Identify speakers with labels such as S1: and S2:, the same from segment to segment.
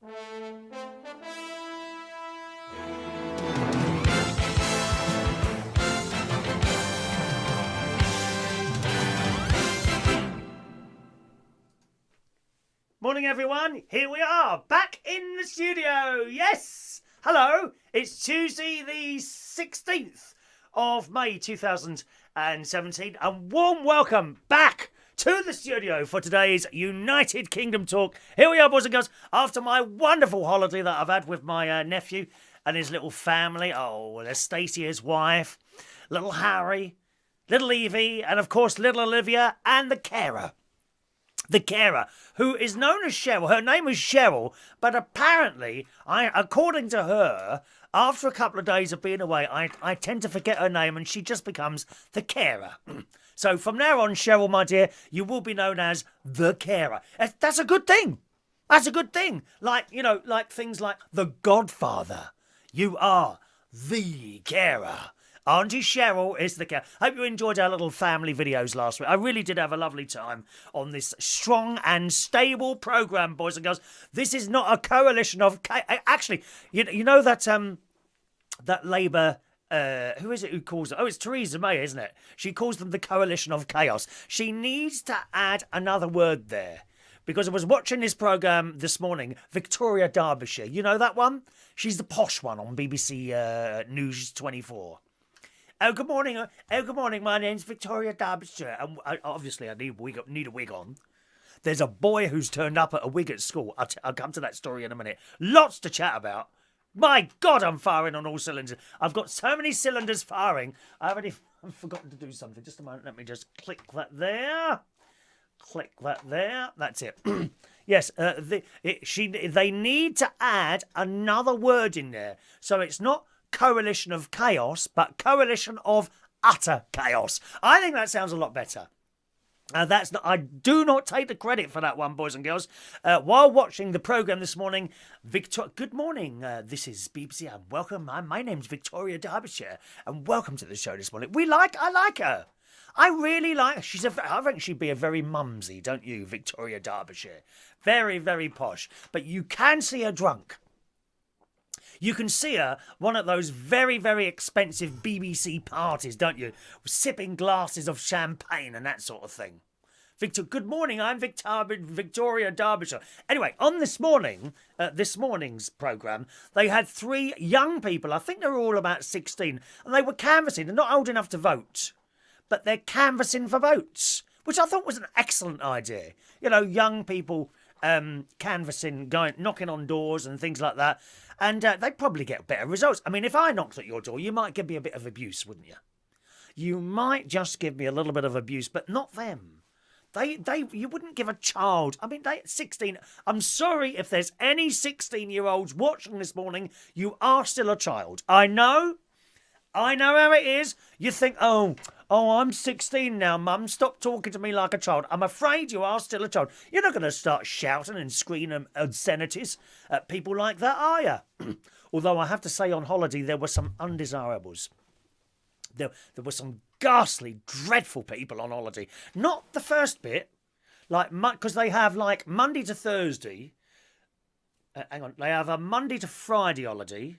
S1: Morning, everyone. Here we are, back in the studio. Yes. Hello. It's Tuesday, the 16th of May 2017. And warm welcome back to the studio for today's United Kingdom talk. Here we are, boys and girls, after my wonderful holiday that I've had with my nephew and his little family. Oh, there's Stacey, his wife, little Harry, little Evie, and of course, little Olivia, and the carer. The carer, who is known as Cheryl. Her name is Cheryl, but apparently, according to her, after a couple of days of being away, I tend to forget her name and she just becomes the carer. So from now on, Cheryl, my dear, you will be known as the carer. That's a good thing. That's a good thing. Like, you know, like things like The Godfather. You are the carer. Auntie Cheryl is the carer. Hope you enjoyed our little family videos last week. I really did have a lovely time on this strong and stable programme, boys and girls. This is not a coalition of... Actually, you know that that Labour... who is it who calls it? Oh, it's Theresa May, isn't it? She calls them the coalition of chaos. She needs to add another word there. Because I was watching this programme this morning, Victoria Derbyshire. You know that one? She's the posh one on BBC News 24. Oh, good morning. Good morning. My name's Victoria Derbyshire. And obviously, I need a wig on. There's a boy who's turned up at a wig at school. I'll come to that story in a minute. Lots to chat about. My God, I'm firing on all cylinders. I've got so many cylinders firing. I've forgotten to do something. Just a moment. Let me just click that there. Click that there. That's it. Yes, they need to add another word in there. So it's not coalition of chaos, but coalition of utter chaos. I think that sounds a lot better. I do not take the credit for that one, boys and girls. While watching the programme this morning, good morning. This is BBC and welcome. My name's Victoria Derbyshire and welcome to the show this morning. I like her. I really like her. I think she'd be a very mumsy, don't you, Victoria Derbyshire? Very, very posh. But you can see her drunk. You can see her one of those very, very expensive BBC parties, don't you? Sipping glasses of champagne and that sort of thing. Good morning, I'm Victoria Derbyshire. Anyway, on this morning's programme, they had three young people, I think they were all about 16, and they were canvassing. They're not old enough to vote, but they're canvassing for votes, which I thought was an excellent idea. You know, young people canvassing, knocking on doors and things like that. And they'd probably get better results. I mean, if I knocked at your door, you might give me a bit of abuse, wouldn't you? You might just give me a little bit of abuse, but not them. You wouldn't give a child. I mean, 16. I'm sorry if there's any 16-year-olds watching this morning. You are still a child. I know how it is. You think, oh, I'm 16 now, Mum. Stop talking to me like a child. I'm afraid you are still a child. You're not going to start shouting and screaming obscenities at people like that, are you? Although I have to say on holiday there were some undesirables. There were some ghastly, dreadful people on holiday. Not the first bit, because they have like Monday to Thursday. Hang on, they have a Monday to Friday holiday.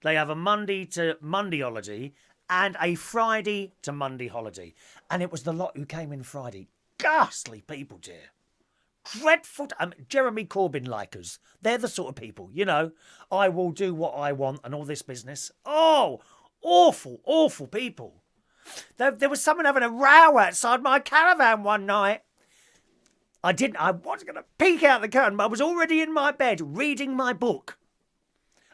S1: They have a Monday to Monday holiday and a Friday to Monday holiday. And it was the lot who came in Friday. Ghastly people, dear. Dreadful. Jeremy Corbyn likers. They're the sort of people, you know. I will do what I want and all this business. Oh, awful, awful people. There was someone having a row outside my caravan one night. I was going to peek out the curtain, but I was already in my bed reading my book.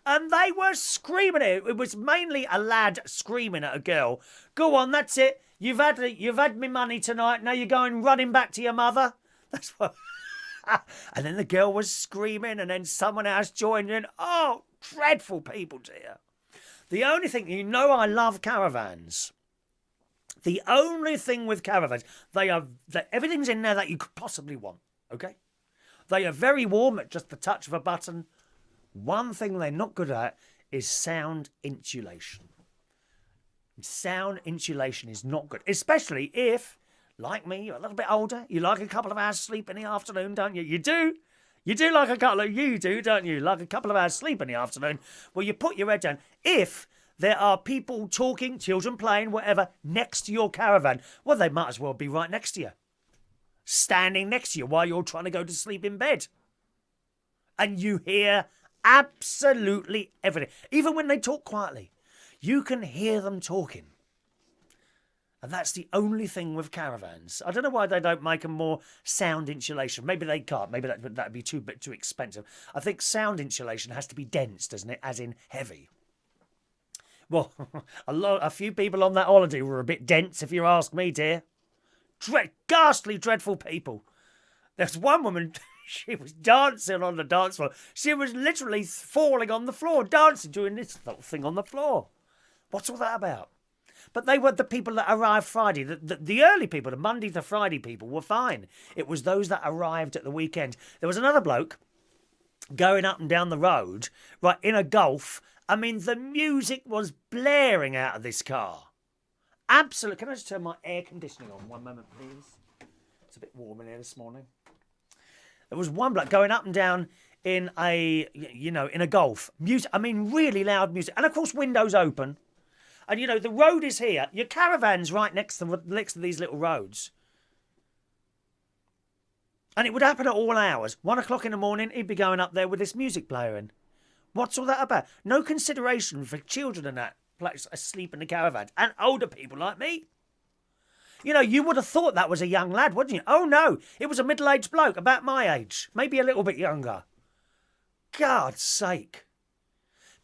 S1: And they were screaming it. It was mainly a lad screaming at a girl. Go on, that's it. You've had me money tonight. Now you're going running back to your mother. That's what. And then the girl was screaming, and then someone else joined in. Oh, dreadful people, dear. The only thing, you know, I love caravans. The only thing with caravans, everything's in there that you could possibly want. Okay, they are very warm at just the touch of a button. One thing they're not good at is sound insulation. Sound insulation is not good, especially if, like me, you're a little bit older. You like a couple of hours sleep in the afternoon, don't you? You do. You do like a couple of, you do, don't you? Like a couple of hours sleep in the afternoon. Well, you put your head down. If there are people talking, children playing, whatever, next to your caravan, well, they might as well be right next to you. Standing next to you while you're trying to go to sleep in bed. And you hear absolutely everything. Even when they talk quietly, you can hear them talking. And that's the only thing with caravans. I don't know why they don't make them more sound insulation. Maybe they can't. Maybe that'd be too expensive. I think sound insulation has to be dense, doesn't it? As in heavy. Well, a few people on that holiday were a bit dense, if you ask me, dear. Ghastly, dreadful people. There's one woman, she was dancing on the dance floor. She was literally falling on the floor, dancing, doing this little thing on the floor. What's all that about? But they were the people that arrived Friday. The early people, the Monday to Friday people, were fine. It was those that arrived at the weekend. There was another bloke going up and down the road, right, in a Golf. I mean, the music was blaring out of this car. Absolutely. Can I just turn my air conditioning on? One moment, please. It's a bit warm in here this morning. There was one bloke going up and down in a Golf. Music, I mean, really loud music. And, of course, windows open. And, the road is here. Your caravan's right next to these little roads. And it would happen at all hours. 1 o'clock in the morning, he'd be going up there with this music player in. What's all that about? No consideration for children and that asleep in the caravan. And older people like me. You would have thought that was a young lad, wouldn't you? Oh, no. It was a middle-aged bloke, about my age. Maybe a little bit younger. God's sake.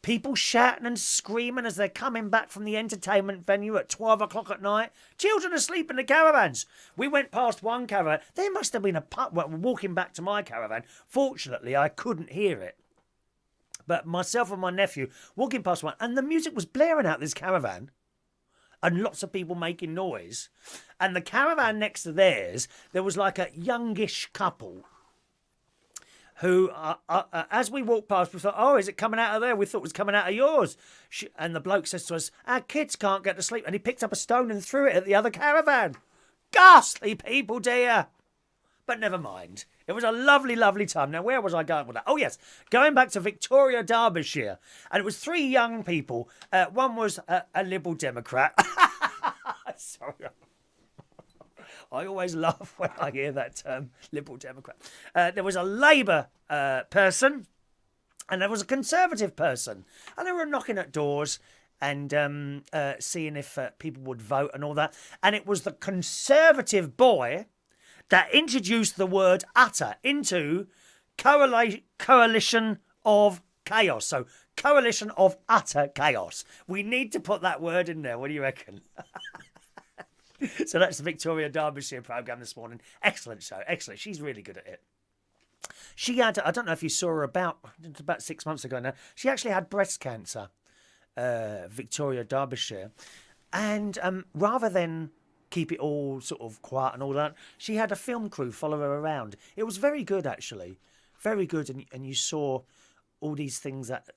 S1: People shouting and screaming as they're coming back from the entertainment venue at 12 o'clock at night. Children asleep in the caravans. We went past one caravan. There must have been a pup walking back to my caravan. Fortunately, I couldn't hear it. But myself and my nephew walking past one, and the music was blaring out this caravan. And lots of people making noise. And the caravan next to theirs, there was like a youngish couple who, as we walked past, we thought, oh, is it coming out of there? We thought it was coming out of yours. And the bloke says to us, our kids can't get to sleep. And he picked up a stone and threw it at the other caravan. Ghastly people, dear. But never mind. It was a lovely, lovely time. Now, where was I going with that? Oh, yes. Going back to Victoria, Derbyshire. And it was 3 young people. One was a Liberal Democrat. Sorry. I always laugh when I hear that term, Liberal Democrat. There was a Labour person and there was a Conservative person. And they were knocking at doors and seeing if people would vote and all that. And it was the Conservative boy that introduced the word utter into coalition of chaos. So, coalition of utter chaos. We need to put that word in there. What do you reckon? So that's the Victoria Derbyshire programme this morning. Excellent show. Excellent. She's really good at it. She had, I don't know if you saw her about 6 months ago now, she actually had breast cancer, Victoria Derbyshire. And rather than keep it all sort of quiet and all that, she had a film crew follow her around. It was very good, actually. Very good. And you saw all these things that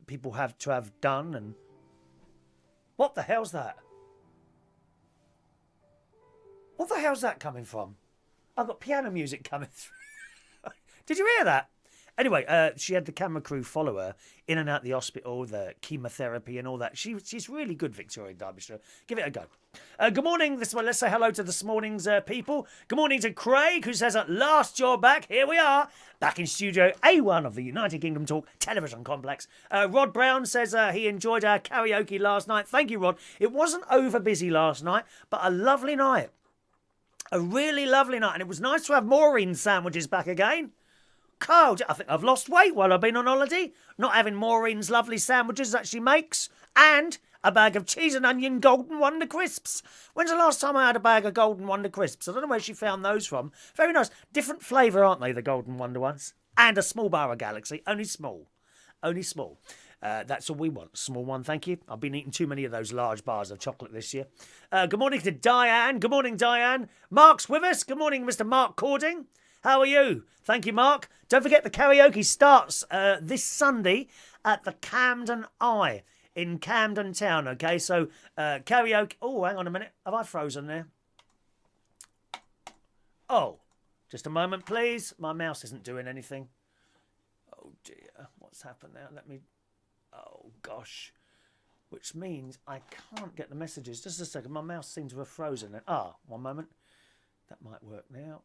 S1: people have to have done. And what the hell's that? What the hell's that coming from? I've got piano music coming through. Did you hear that? Anyway, she had the camera crew follow her in and out the hospital, the chemotherapy and all that. She's really good, Victoria Derbyshire. Give it a go. Good morning. Let's say hello to this morning's people. Good morning to Craig, who says, at last you're back. Here we are, back in Studio A1 of the United Kingdom Talk Television Complex. Rod Brown says he enjoyed our karaoke last night. Thank you, Rod. It wasn't over busy last night, but a lovely night. A really lovely night. And it was nice to have Maureen sandwiches back again. God, I think I've lost weight while I've been on holiday. Not having Maureen's lovely sandwiches that she makes. And a bag of cheese and onion Golden Wonder crisps. When's the last time I had a bag of Golden Wonder crisps? I don't know where she found those from. Very nice. Different flavour, aren't they, the Golden Wonder ones? And a small bar of Galaxy. Only small. Only small. That's all we want. Small one, thank you. I've been eating too many of those large bars of chocolate this year. Good morning to Diane. Good morning, Diane. Mark's with us. Good morning, Mr. Mark Cording. How are you? Thank you, Mark. Don't forget the karaoke starts this Sunday at the Camden Eye in Camden Town, okay? So, karaoke... Oh, hang on a minute. Have I frozen there? Oh, Just a moment, please. My mouse isn't doing anything. Oh, dear. What's happened now? Let me... Oh, gosh. Which means I can't get the messages. Just a second. My mouse seems to have frozen. Ah, one moment. That might work now.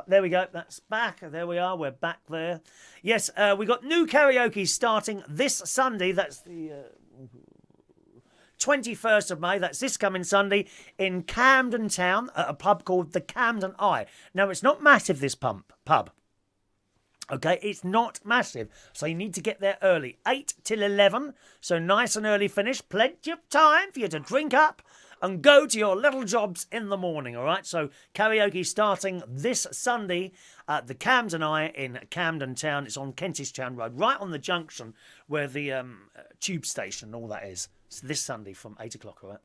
S1: There we go. That's back. There we are. We're back there. Yes, we got new karaoke starting this Sunday. That's the 21st of May. That's this coming Sunday in Camden Town at a pub called the Camden Eye. Now, it's not massive, this pub. Okay, it's not massive, so you need to get there early. 8 till 11, so nice and early finish. Plenty of time for you to drink up and go to your little jobs in the morning, all right? So karaoke starting this Sunday at the Camden Eye in Camden Town. It's on Kentish Town Road, right on the junction where the tube station and all that is. It's this Sunday from 8 o'clock, all right?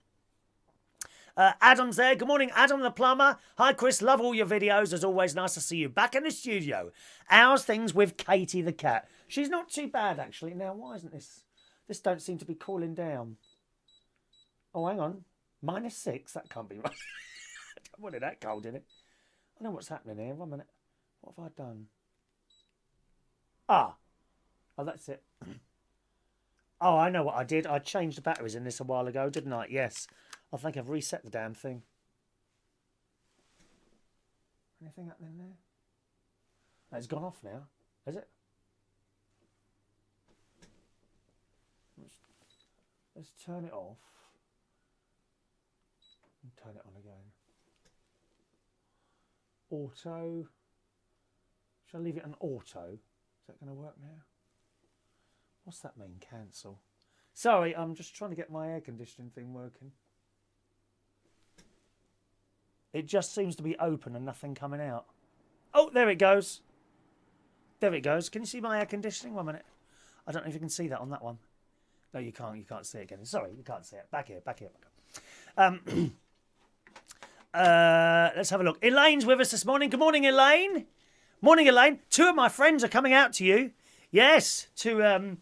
S1: Adam's there. Good morning, Adam the plumber. Hi, Chris. Love all your videos. As always, nice to see you back in the studio. How's things with Katie the cat? She's not too bad, actually. Now, why isn't this... This don't seem to be cooling down. Oh, hang on. -6? That can't be right. I don't want it that cold, in it. I know what's happening here. 1 minute. What have I done? Ah. Oh, that's it. Oh, I know what I did. I changed the batteries in this a while ago, didn't I? Yes. I think I've reset the damn thing. Anything happening there? No, it's gone off now. Is it? Let's turn it off. And turn it on again. Auto. Shall I leave it on auto? Is that going to work now? What's that mean? Cancel. Sorry, I'm just trying to get my air conditioning thing working. It just seems to be open and nothing coming out. Oh, there it goes. There it goes. Can you see my air conditioning? 1 minute. I don't know if you can see that on that one. No, you can't. You can't see it again. Sorry, you can't see it. Back here. Back here. Let's have a look. Elaine's with us this morning. Good morning, Elaine. Morning, Elaine. 2 of my friends are coming out to you. Yes, to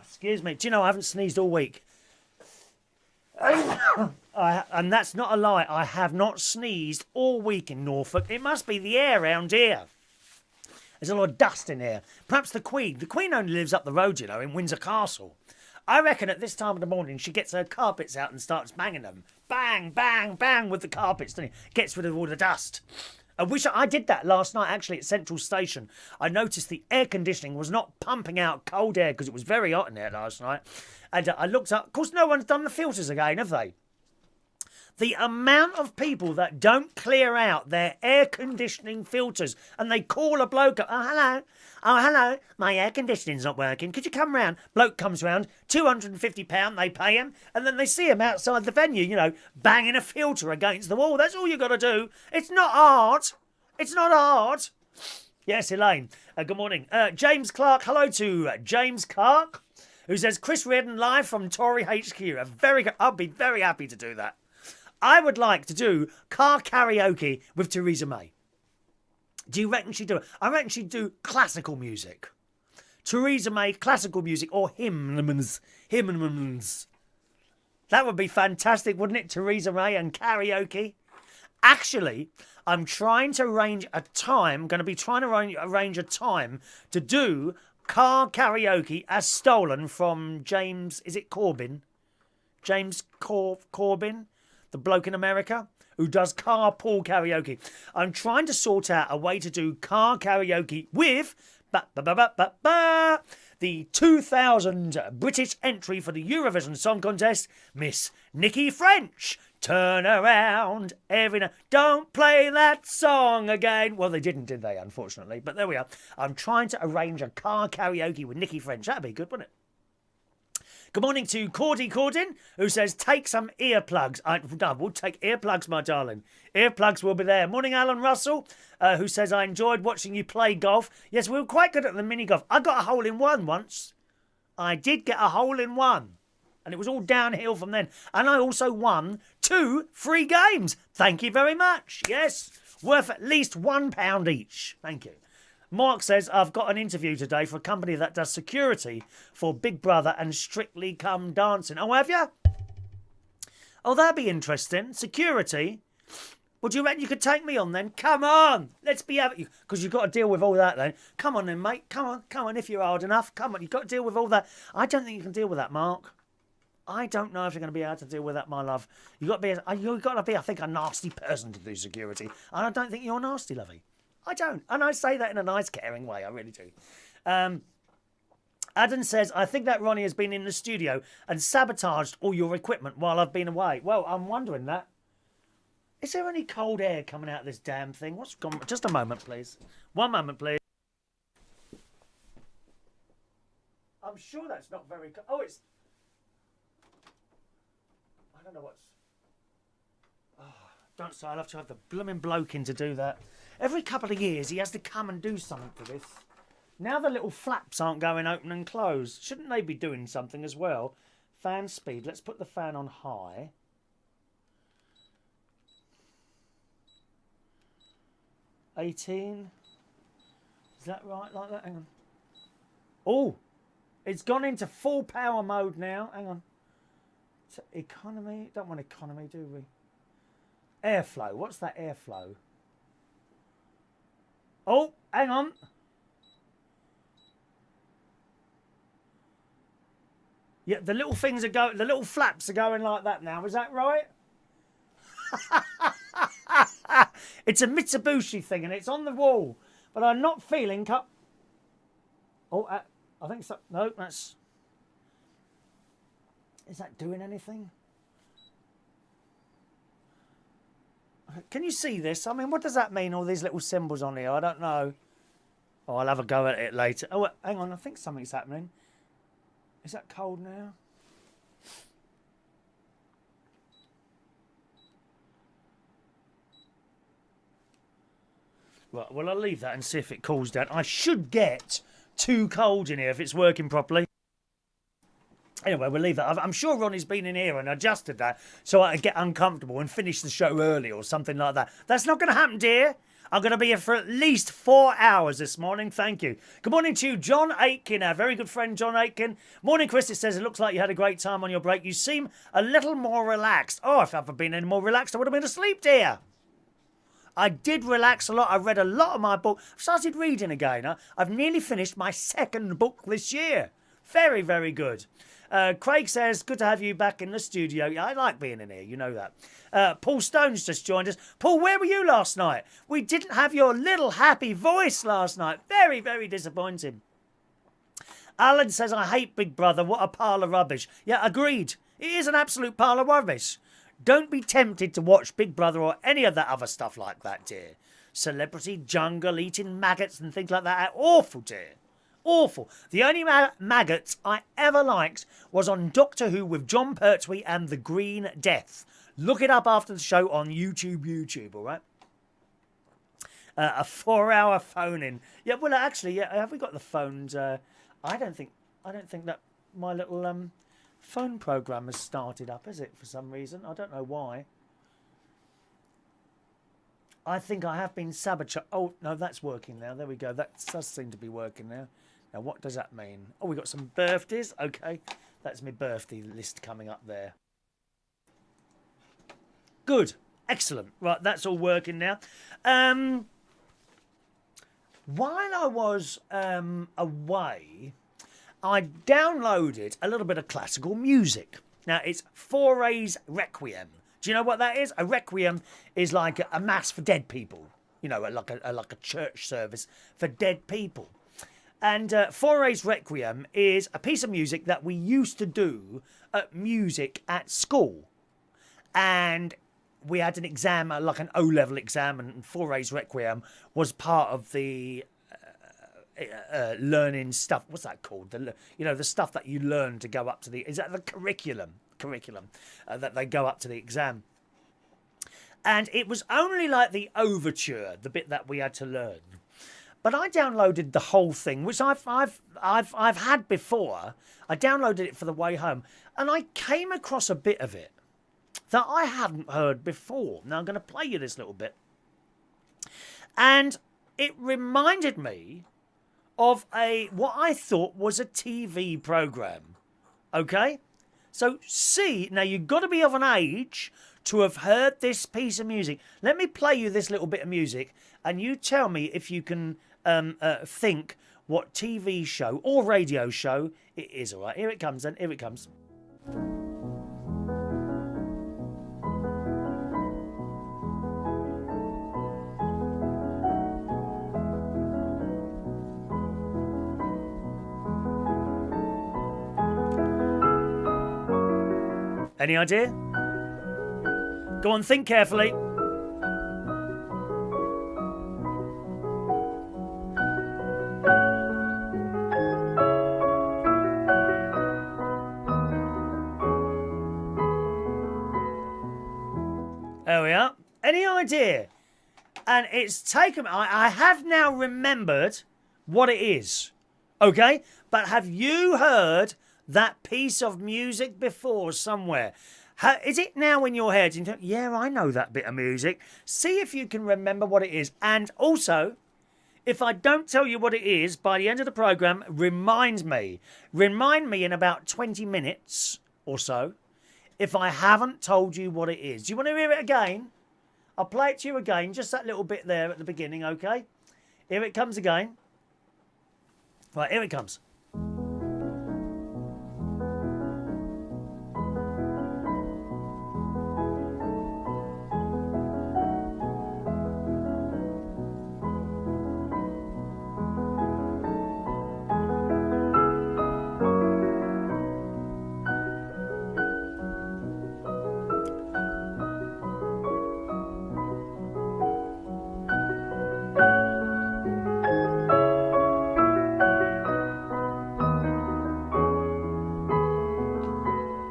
S1: excuse me. Do you know I haven't sneezed all week? And that's not a lie. I have not sneezed all week in Norfolk. It must be the air round here. There's a lot of dust in here. Perhaps the Queen. The Queen only lives up the road, you know, in Windsor Castle. I reckon at this time of the morning she gets her carpets out and starts banging them. Bang, bang, bang with the carpets, doesn't it? Gets rid of all the dust. I did that last night, actually, at Central Station. I noticed the air conditioning was not pumping out cold air because it was very hot in there last night. And I looked up. Of course, no one's done the filters again, have they? The amount of people that don't clear out their air conditioning filters and they call a bloke up, oh, hello. Oh, hello, my air conditioning's not working. Could you come round? Bloke comes round, £250, they pay him, and then they see him outside the venue, you know, banging a filter against the wall. That's all you got to do. It's not hard. It's not hard. Yes, Elaine. Good morning. James Clark. Hello to James Clark, who says, Chris Reardon live from Tory HQ. I'll be very happy to do that. I would like to do car karaoke with Theresa May. Do you reckon she'd do it? I reckon she'd do classical music. Theresa May, classical music, or hymns. That would be fantastic, wouldn't it? Theresa May and karaoke. Actually, I'm trying to arrange a time, going to be trying to arrange a time to do car karaoke as stolen from James, is it Corbyn? James Corbyn? The bloke in America who does carpool karaoke. I'm trying to sort out a way to do car karaoke with the 2000 British entry for the Eurovision Song Contest, Miss Nikki French. Turn around every night. Don't play that song again. Well, they didn't, did they, unfortunately? But there we are. I'm trying to arrange a car karaoke with Nikki French. That'd be good, wouldn't it? Good morning to Cordy Cordin, who says, take some earplugs. I will take earplugs, my darling. Earplugs will be there. Morning, Alan Russell, who says, I enjoyed watching you play golf. Yes, we were quite good at the mini-golf. I got a hole-in-one once. I did get a hole-in-one. And it was all downhill from then. And I also won 2 free games. Thank you very much. Yes, worth at least £1 each. Thank you. Mark says, I've got an interview today for a company that does security for Big Brother and Strictly Come Dancing. Oh, have you? Oh, that'd be interesting. Security? Would you reckon you could take me on then? Come on! Let's be having you. Because you've got to deal with all that then. Come on then, mate. Come on, if you're hard enough. Come on, you've got to deal with all that. I don't think you can deal with that, Mark. I don't know if you're going to be able to deal with that, my love. You've got to be, I think, a nasty person to do security. And I don't think you're nasty, lovey. I don't. And I say that in a nice, caring way. I really do. Adam says, I think that Ronnie has been in the studio and sabotaged all your equipment while I've been away. Well, I'm wondering that. Is there any cold air coming out of this damn thing? What's gone? Just a moment, please. One moment, please. I'm sure that's not very cold. Oh, it's... I don't know what's... Oh, don't say I'll have to have the blooming bloke in to do that. Every couple of years, he has to come and do something to this. Now the little flaps aren't going open and closed. Shouldn't they be doing something as well? Fan speed. Let's put the fan on high. Is that right? Like that? Hang on. Oh, it's gone into full power mode now. Hang on. So economy. Don't want economy, do we? Airflow. What's that airflow? Oh, hang on. Yeah, the little things are going. The little flaps are going like that now. Is that right? It's a Mitsubishi thing and it's on the wall, but I'm not feeling Oh, I think so. No, that's... Is that doing anything? Can you see this? I mean, what does that mean, all these little symbols on here? I don't know. Oh, I'll have a go at it later. Oh, hang on. I think something's happening. Is that cold now? Right, well, I'll leave that and see if it cools down. I should get too cold in here if it's working properly. Anyway, we'll leave that. I'm sure Ronnie's been in here and adjusted that so I can get uncomfortable and finish the show early or something like that. That's not going to happen, dear. I'm going to be here for at least 4 hours this morning. Thank you. Good morning to you, John Aitken, our very good friend John Aitken. Morning, Chris. It says, it looks like you had a great time on your break. You seem a little more relaxed. Oh, if I'd been any more relaxed, I would have been asleep, dear. I did relax a lot. I read a lot of my book. I've started reading again. I've nearly finished my second book this year. Very, very good. Craig says, good to have you back in the studio. Yeah, I like being in here, you know that. Paul Stone's just joined us. Paul, where were you last night? We didn't have your little happy voice last night. Very, very disappointing. Alan says, I hate Big Brother. What a pile of rubbish. Yeah, agreed. It is an absolute pile of rubbish. Don't be tempted to watch Big Brother or any of that other stuff like that, dear. Celebrity jungle, eating maggots and things like that. Awful, dear. Awful. The only maggots I ever liked was on Doctor Who with John Pertwee and the Green Death. Look it up after the show on YouTube, all right? A 4-hour phone-in. Yeah, well, actually, yeah, have we got the phones? I don't think that my little phone program has started up, is it, for some reason? I don't know why. I think I have been sabotaged. Oh, no, that's working now. There we go. That does seem to be working now. Now, what does that mean? Oh, we got some birthdays. Okay, that's my birthday list coming up there. Good. Excellent. Right, that's all working now. While I was away, I downloaded a little bit of classical music. Now, it's Fauré's Requiem. Do you know what that is? A requiem is like a mass for dead people. You know, like a church service for dead people. And Fauré's Requiem is a piece of music that we used to do at music at school. And we had an exam, like an O-level exam, and Fauré's Requiem was part of the learning stuff. What's that called? The stuff that you learn to go up to the... Is that the curriculum that they go up to the exam? And it was only like the overture, the bit that we had to learn. But I downloaded the whole thing, which I've had before. I downloaded it for the way home, and I came across a bit of it that I hadn't heard before. Now I'm going to play you this little bit, and it reminded me of what I thought was a TV programme. Okay? So now you've got to be of an age to have heard this piece of music. Let me play you this little bit of music and you tell me if you can think what TV show or radio show it is. All right, here it comes then. Here it comes. Any idea? Go on, think carefully. There we are. Any idea? And it's taken... I have now remembered what it is. Okay? But have you heard that piece of music before somewhere? Is it now in your head? You think, yeah, I know that bit of music. See if you can remember what it is. And also, if I don't tell you what it is, by the end of the programme, remind me. Remind me in about 20 minutes or so if I haven't told you what it is. Do you want to hear it again? I'll play it to you again, just that little bit there at the beginning, okay? Here it comes again. Right, here it comes.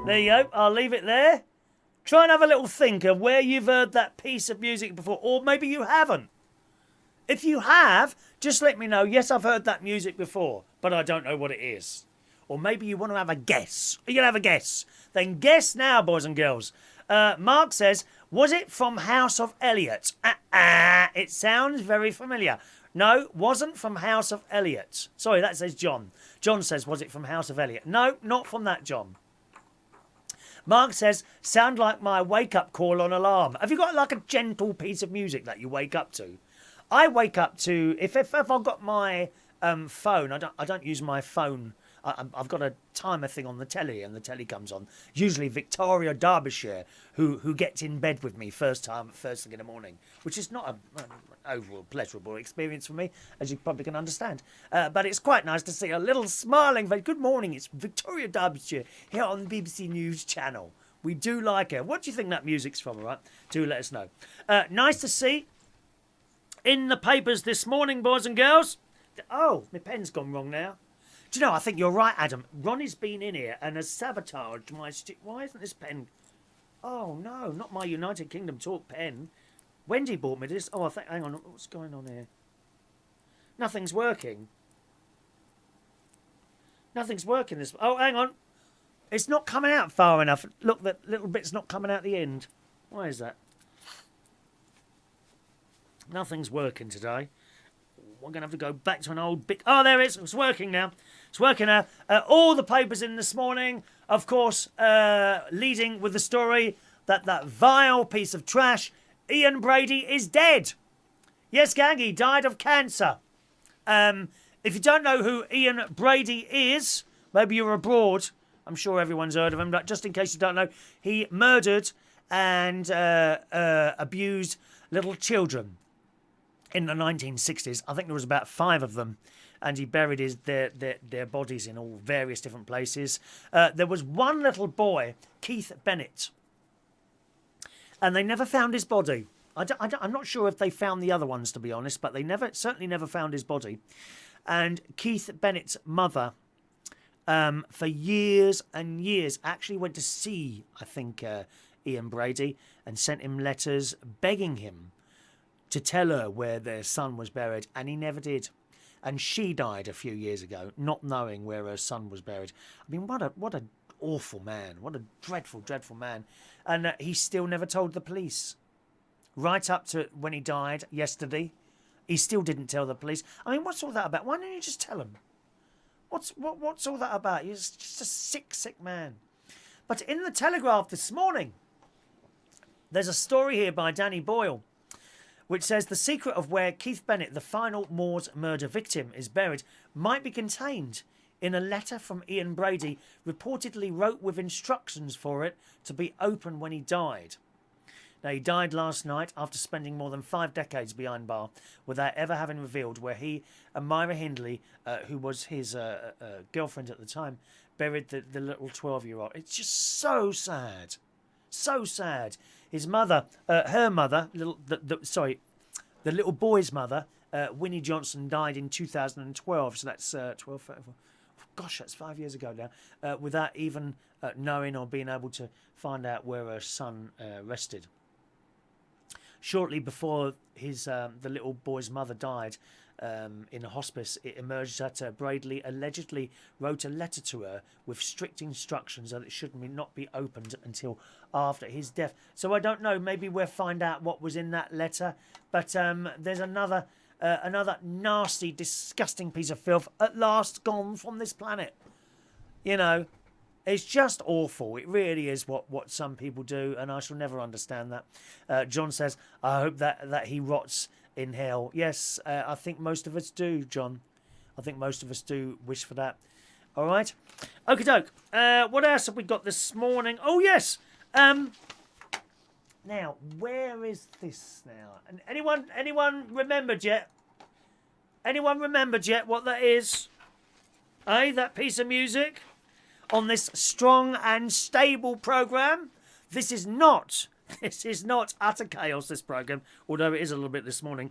S1: There you go. I'll leave it there. Try and have a little think of where you've heard that piece of music before. Or maybe you haven't. If you have, just let me know. Yes, I've heard that music before, but I don't know what it is. Or maybe you want to have a guess. Are you going to have a guess? Then guess now, boys and girls. Mark says, was it from House of Elliot? It sounds very familiar. No, wasn't from House of Elliot. Sorry, that says John. John says, was it from House of Elliot? No, not from that, John. Mark says, sound like my wake-up call on alarm. Have you got like a gentle piece of music that you wake up to? I wake up to, if I've got my phone, I don't use my phone. I've got a timer thing on the telly, and the telly comes on. Usually Victoria, Derbyshire, who gets in bed with me first thing in the morning, which is not an overall pleasurable experience for me, as you probably can understand. But it's quite nice to see a little smiling face. Good morning, it's Victoria, Derbyshire, here on the BBC News channel. We do like her. What do you think that music's from, all right? Do let us know. Nice to see in the papers this morning, boys and girls. Oh, my pen's gone wrong now. Do you know, I think you're right, Adam. Ronnie's been in here and has sabotaged my stick. Why isn't this pen... Oh, no, not my United Kingdom Talk pen. Wendy bought me this. Oh, I think... Hang on, what's going on here? Nothing's working. Nothing's working this... Oh, hang on. It's not coming out far enough. Look, that little bit's not coming out the end. Why is that? Nothing's working today. We're going to have to go back to an old bit. Oh, there it is. It's working now. It's working now. All the papers in this morning, of course, leading with the story that vile piece of trash, Ian Brady, is dead. Yes, gang, he died of cancer. If you don't know who Ian Brady is, maybe you're abroad. I'm sure everyone's heard of him, but just in case you don't know, he murdered and abused little children in the 1960s. I think there was about 5 of them, and he buried their bodies in all various different places. There was one little boy, Keith Bennett, and they never found his body. I'm not sure if they found the other ones, to be honest, but they certainly never found his body. And Keith Bennett's mother, for years and years, actually went to see, I think, Ian Brady, and sent him letters begging him to tell her where their son was buried, and he never did. And she died a few years ago, not knowing where her son was buried. I mean, what a awful man. What a dreadful, dreadful man. And he still never told the police. Right up to when he died yesterday, He still didn't tell the police. I mean, what's all that about? Why don't you just tell them? What's all that about? He's just a sick man. But in the Telegraph this morning, there's a story here by Danny Boyle, which says the secret of where Keith Bennett, the final Moors murder victim, is buried might be contained in a letter from Ian Brady, reportedly wrote with instructions for it to be opened when he died. Now, he died last night after spending more than 5 decades behind bar without ever having revealed where he and Myra Hindley, who was his girlfriend at the time, buried the little 12-year-old. It's just so sad. So sad. His mother, her mother, the little boy's mother, Winnie Johnson, died in 2012. So that's 12, gosh, that's 5 years ago now, without even knowing or being able to find out where her son rested. Shortly before the little boy's mother died in a hospice, it emerged that Brady allegedly wrote a letter to her with strict instructions that it should not be opened until after his death. So I don't know, maybe we'll find out what was in that letter. But there's another nasty, disgusting piece of filth at last gone from this planet. You know, it's just awful. It really is what some people do, and I shall never understand that. John says, I hope that he rots in hell. Yes, I think most of us do, John. I think most of us do wish for that. All right. Okie doke. What else have we got this morning? Oh, yes. Now, where is this now? And anyone remembered yet? Anyone remembered yet what that is? That piece of music on this strong and stable programme? This is not utter chaos, this programme, although it is a little bit this morning.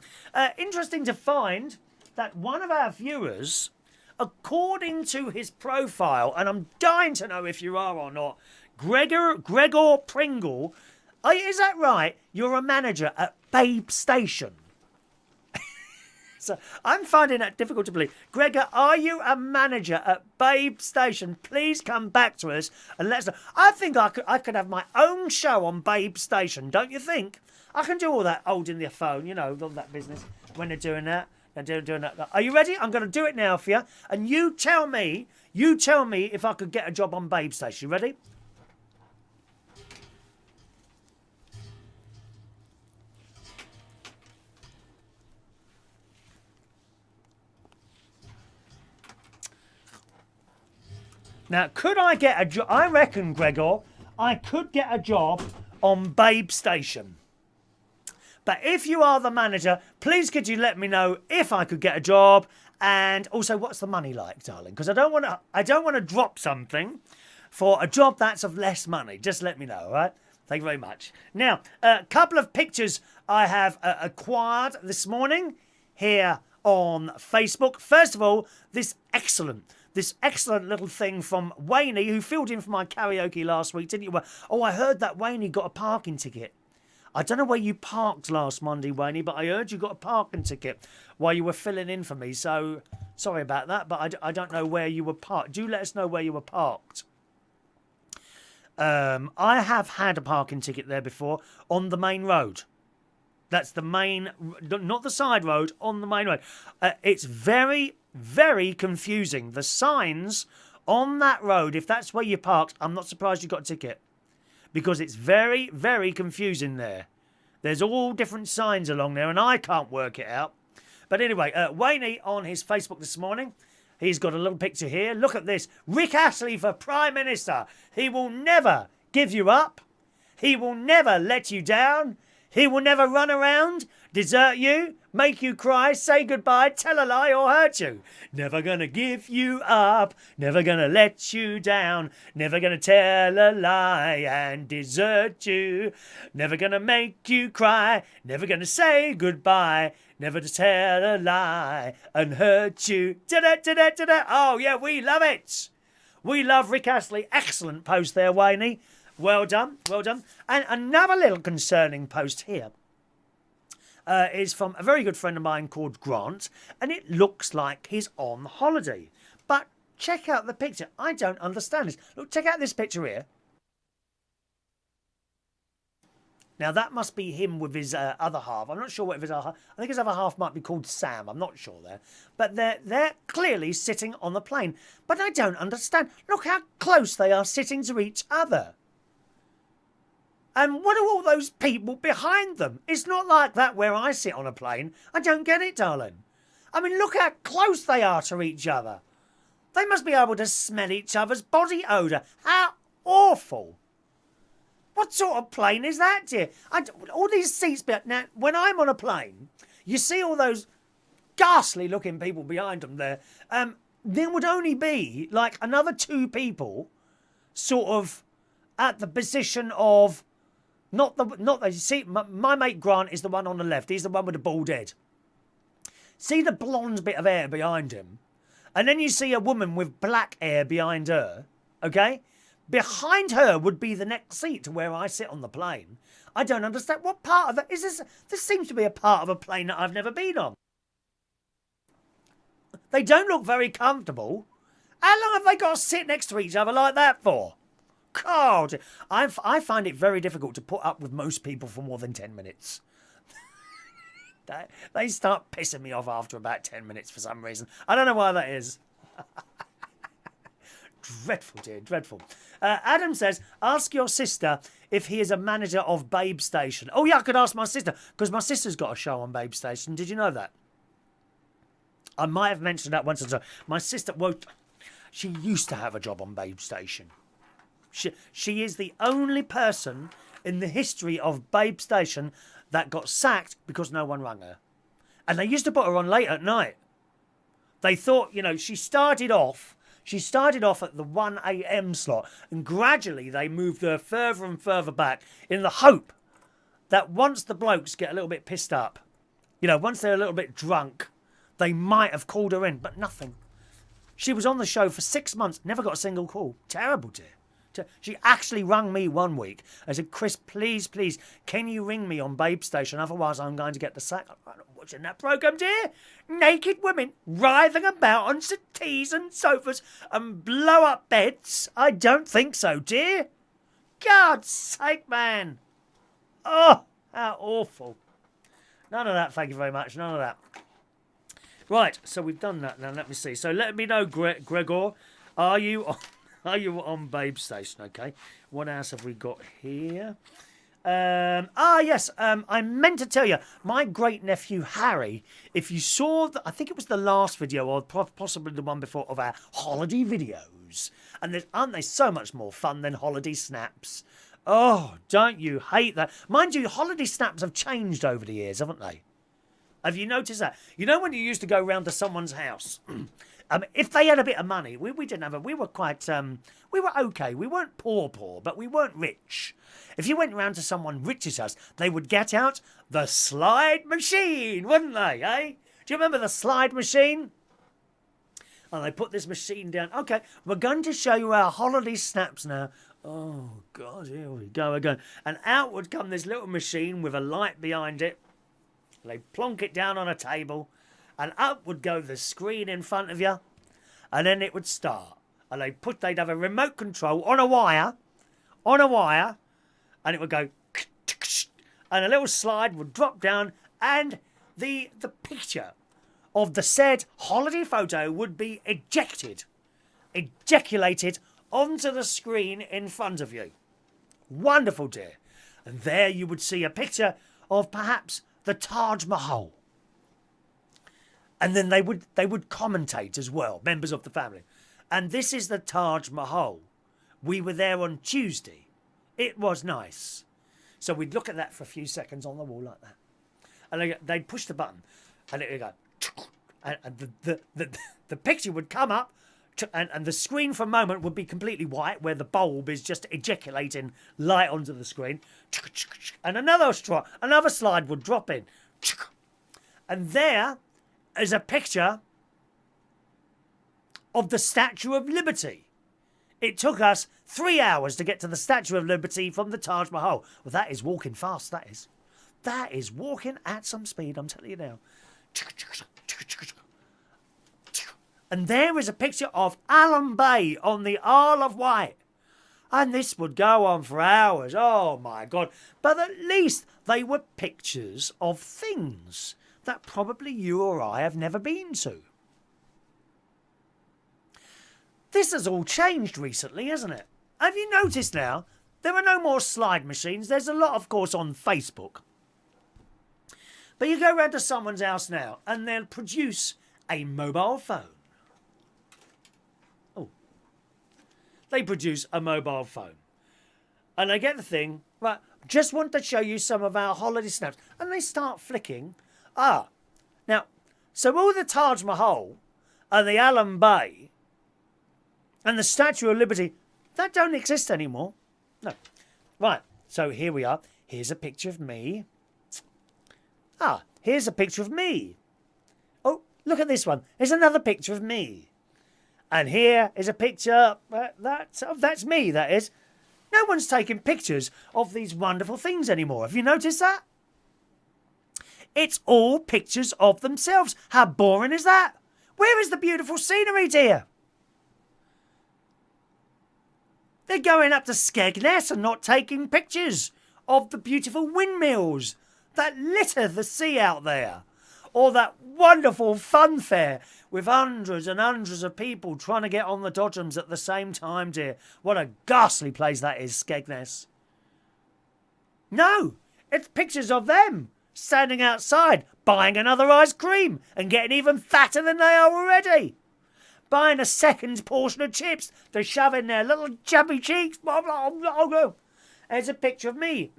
S1: Interesting to find that one of our viewers, according to his profile, and I'm dying to know if you are or not, Gregor Pringle, is that right? You're a manager at Babestation. So I'm finding that difficult to believe. Gregor, are you a manager at Babestation? Please come back to us and let us know. I think I could have my own show on Babestation, don't you think? I can do all that holding the phone, you know, all that business when they're doing that. They're doing that. Are you ready? I'm going to do it now for you. And you tell me if I could get a job on Babestation. You ready? Now, could I get a job? I reckon, Gregor, I could get a job on Babestation. But if you are the manager, please could you let me know if I could get a job, and also what's the money like, darling? Because I don't want to drop something for a job that's of less money. Just let me know, all right? Thank you very much. Now, a couple of pictures I have acquired this morning here on Facebook. First of all, this excellent little thing from Wayne, who filled in for my karaoke last week, didn't you? Oh, I heard that Wayne got a parking ticket. I don't know where you parked last Monday, Wayne, but I heard you got a parking ticket while you were filling in for me. So, sorry about that, but I don't know where you were parked. Do let us know where you were parked. I have had a parking ticket there before on the main road. That's the main, not the side road, on the main road. It's very, very confusing. The signs on that road, if that's where you parked, I'm not surprised you got a ticket. Because it's very, very confusing there. There's all different signs along there, and I can't work it out. But anyway, Wayne on his Facebook this morning, he's got a little picture here. Look at this. Rick Astley for Prime Minister. He will never give you up. He will never let you down. He will never run around, desert you, make you cry, say goodbye, tell a lie or hurt you. Never gonna give you up, never gonna let you down, never gonna tell a lie and desert you. Never gonna make you cry, never gonna say goodbye, never to tell a lie and hurt you. Da-da-da-da-da-da. Oh yeah, we love it. We love Rick Astley. Excellent post there, Wayne. Well done, well done. And another little concerning post here is from a very good friend of mine called Grant, and it looks like he's on holiday. But check out the picture. I don't understand this. Look, check out this picture here. Now, that must be him with his other half. I'm not sure what his other half... I think his other half might be called Sam. I'm not sure there. But they're clearly sitting on the plane. But I don't understand. Look how close they are sitting to each other. And what are all those people behind them? It's not like that where I sit on a plane. I don't get it, darling. I mean, look how close they are to each other. They must be able to smell each other's body odour. How awful. What sort of plane is that, dear? All these seats... Now, when I'm on a plane, you see all those ghastly-looking people behind them there. There would only be, like, another 2 people sort of at the position of... You see, my mate Grant is the one on the left. He's the one with the bald head. See the blonde bit of hair behind him? And then you see a woman with black hair behind her, okay? Behind her would be the next seat to where I sit on the plane. I don't understand. What part of that is this? This seems to be a part of a plane that I've never been on. They don't look very comfortable. How long have they got to sit next to each other like that for? God, I find it very difficult to put up with most people for more than 10 minutes. They start pissing me off after about 10 minutes for some reason. I don't know why that is. Dreadful, dear, dreadful. Adam says, ask your sister if he is a manager of Babestation. Oh, yeah, I could ask my sister, because my sister's got a show on Babestation. Did you know that? I might have mentioned that once or twice. My sister, well, she used to have a job on Babestation. She is the only person in the history of Babestation that got sacked because no one rang her. And they used to put her on late at night. They thought, you know, she started off at the 1 a.m. slot, and gradually they moved her further and further back in the hope that once the blokes get a little bit pissed up, you know, once they're a little bit drunk, they might have called her in, but nothing. She was on the show for 6 months, never got a single call. Terrible, dear. She actually rang me one week. I said, Chris, please, can you ring me on Babestation? Otherwise, I'm going to get the sack. I'm watching that programme, dear. Naked women writhing about on settees and sofas and blow up beds. I don't think so, dear. God's sake, man. Oh, how awful. None of that, thank you very much. None of that. Right, so we've done that now. Let me see. So let me know, Gregor, are you on Babestation? Okay. What else have we got here? Yes. I meant to tell you, my great nephew Harry. If you saw, I think it was the last video, or possibly the one before, of our holiday videos, and aren't they so much more fun than holiday snaps? Oh, don't you hate that? Mind you, holiday snaps have changed over the years, haven't they? Have you noticed that? You know when you used to go round to someone's house. If they had a bit of money, we didn't have we were quite, we were okay. We weren't poor, but we weren't rich. If you went round to someone rich's house, they would get out the slide machine, wouldn't they, eh? Do you remember the slide machine? And they put this machine down. Okay, we're going to show you our holiday snaps now. Oh, God, here we go again. And out would come this little machine with a light behind it. They plonk it down on a table. And up would go the screen in front of you, and then it would start. And they'd have a remote control on a wire, and it would go, and a little slide would drop down, and the picture of the said holiday photo would be ejaculated onto the screen in front of you. Wonderful, dear. And there you would see a picture of perhaps the Taj Mahal. And then they would commentate as well, members of the family. And this is the Taj Mahal. We were there on Tuesday. It was nice. So we'd look at that for a few seconds on the wall like that. And they'd push the button. And it would go... And the picture would come up. And the screen for a moment would be completely white, where the bulb is just ejaculating light onto the screen. And another slide would drop in. And there... is a picture of the Statue of Liberty. It took us 3 hours to get to the Statue of Liberty from the Taj Mahal. Well, that is walking fast, that is. That is walking at some speed, I'm telling you now. And there is a picture of Alum Bay on the Isle of Wight. And this would go on for hours. Oh, my God. But at least they were pictures of things that probably you or I have never been to. This has all changed recently, hasn't it? Have you noticed now? There are no more slide machines. There's a lot, of course, on Facebook. But you go round to someone's house now and they'll produce a mobile phone. Oh. They produce a mobile phone. And they get the thing, right, just want to show you some of our holiday snaps. And they start flicking. Ah, now, so all the Taj Mahal and the Alam Bay and the Statue of Liberty, that don't exist anymore. No. Right, so here we are. Here's a picture of me. Ah, here's a picture of me. Oh, look at this one. There's another picture of me. And here is a picture. That's me, that is. No one's taking pictures of these wonderful things anymore. Have you noticed that? It's all pictures of themselves. How boring is that? Where is the beautiful scenery, dear? They're going up to Skegness and not taking pictures of the beautiful windmills that litter the sea out there. Or that wonderful fun fair with hundreds and hundreds of people trying to get on the dodgems at the same time, dear. What a ghastly place that is, Skegness. No, it's pictures of them standing outside, buying another ice cream and getting even fatter than they are already. Buying a second portion of chips to shove in their little chubby cheeks. Blah, blah, blah, blah. There's a picture of me.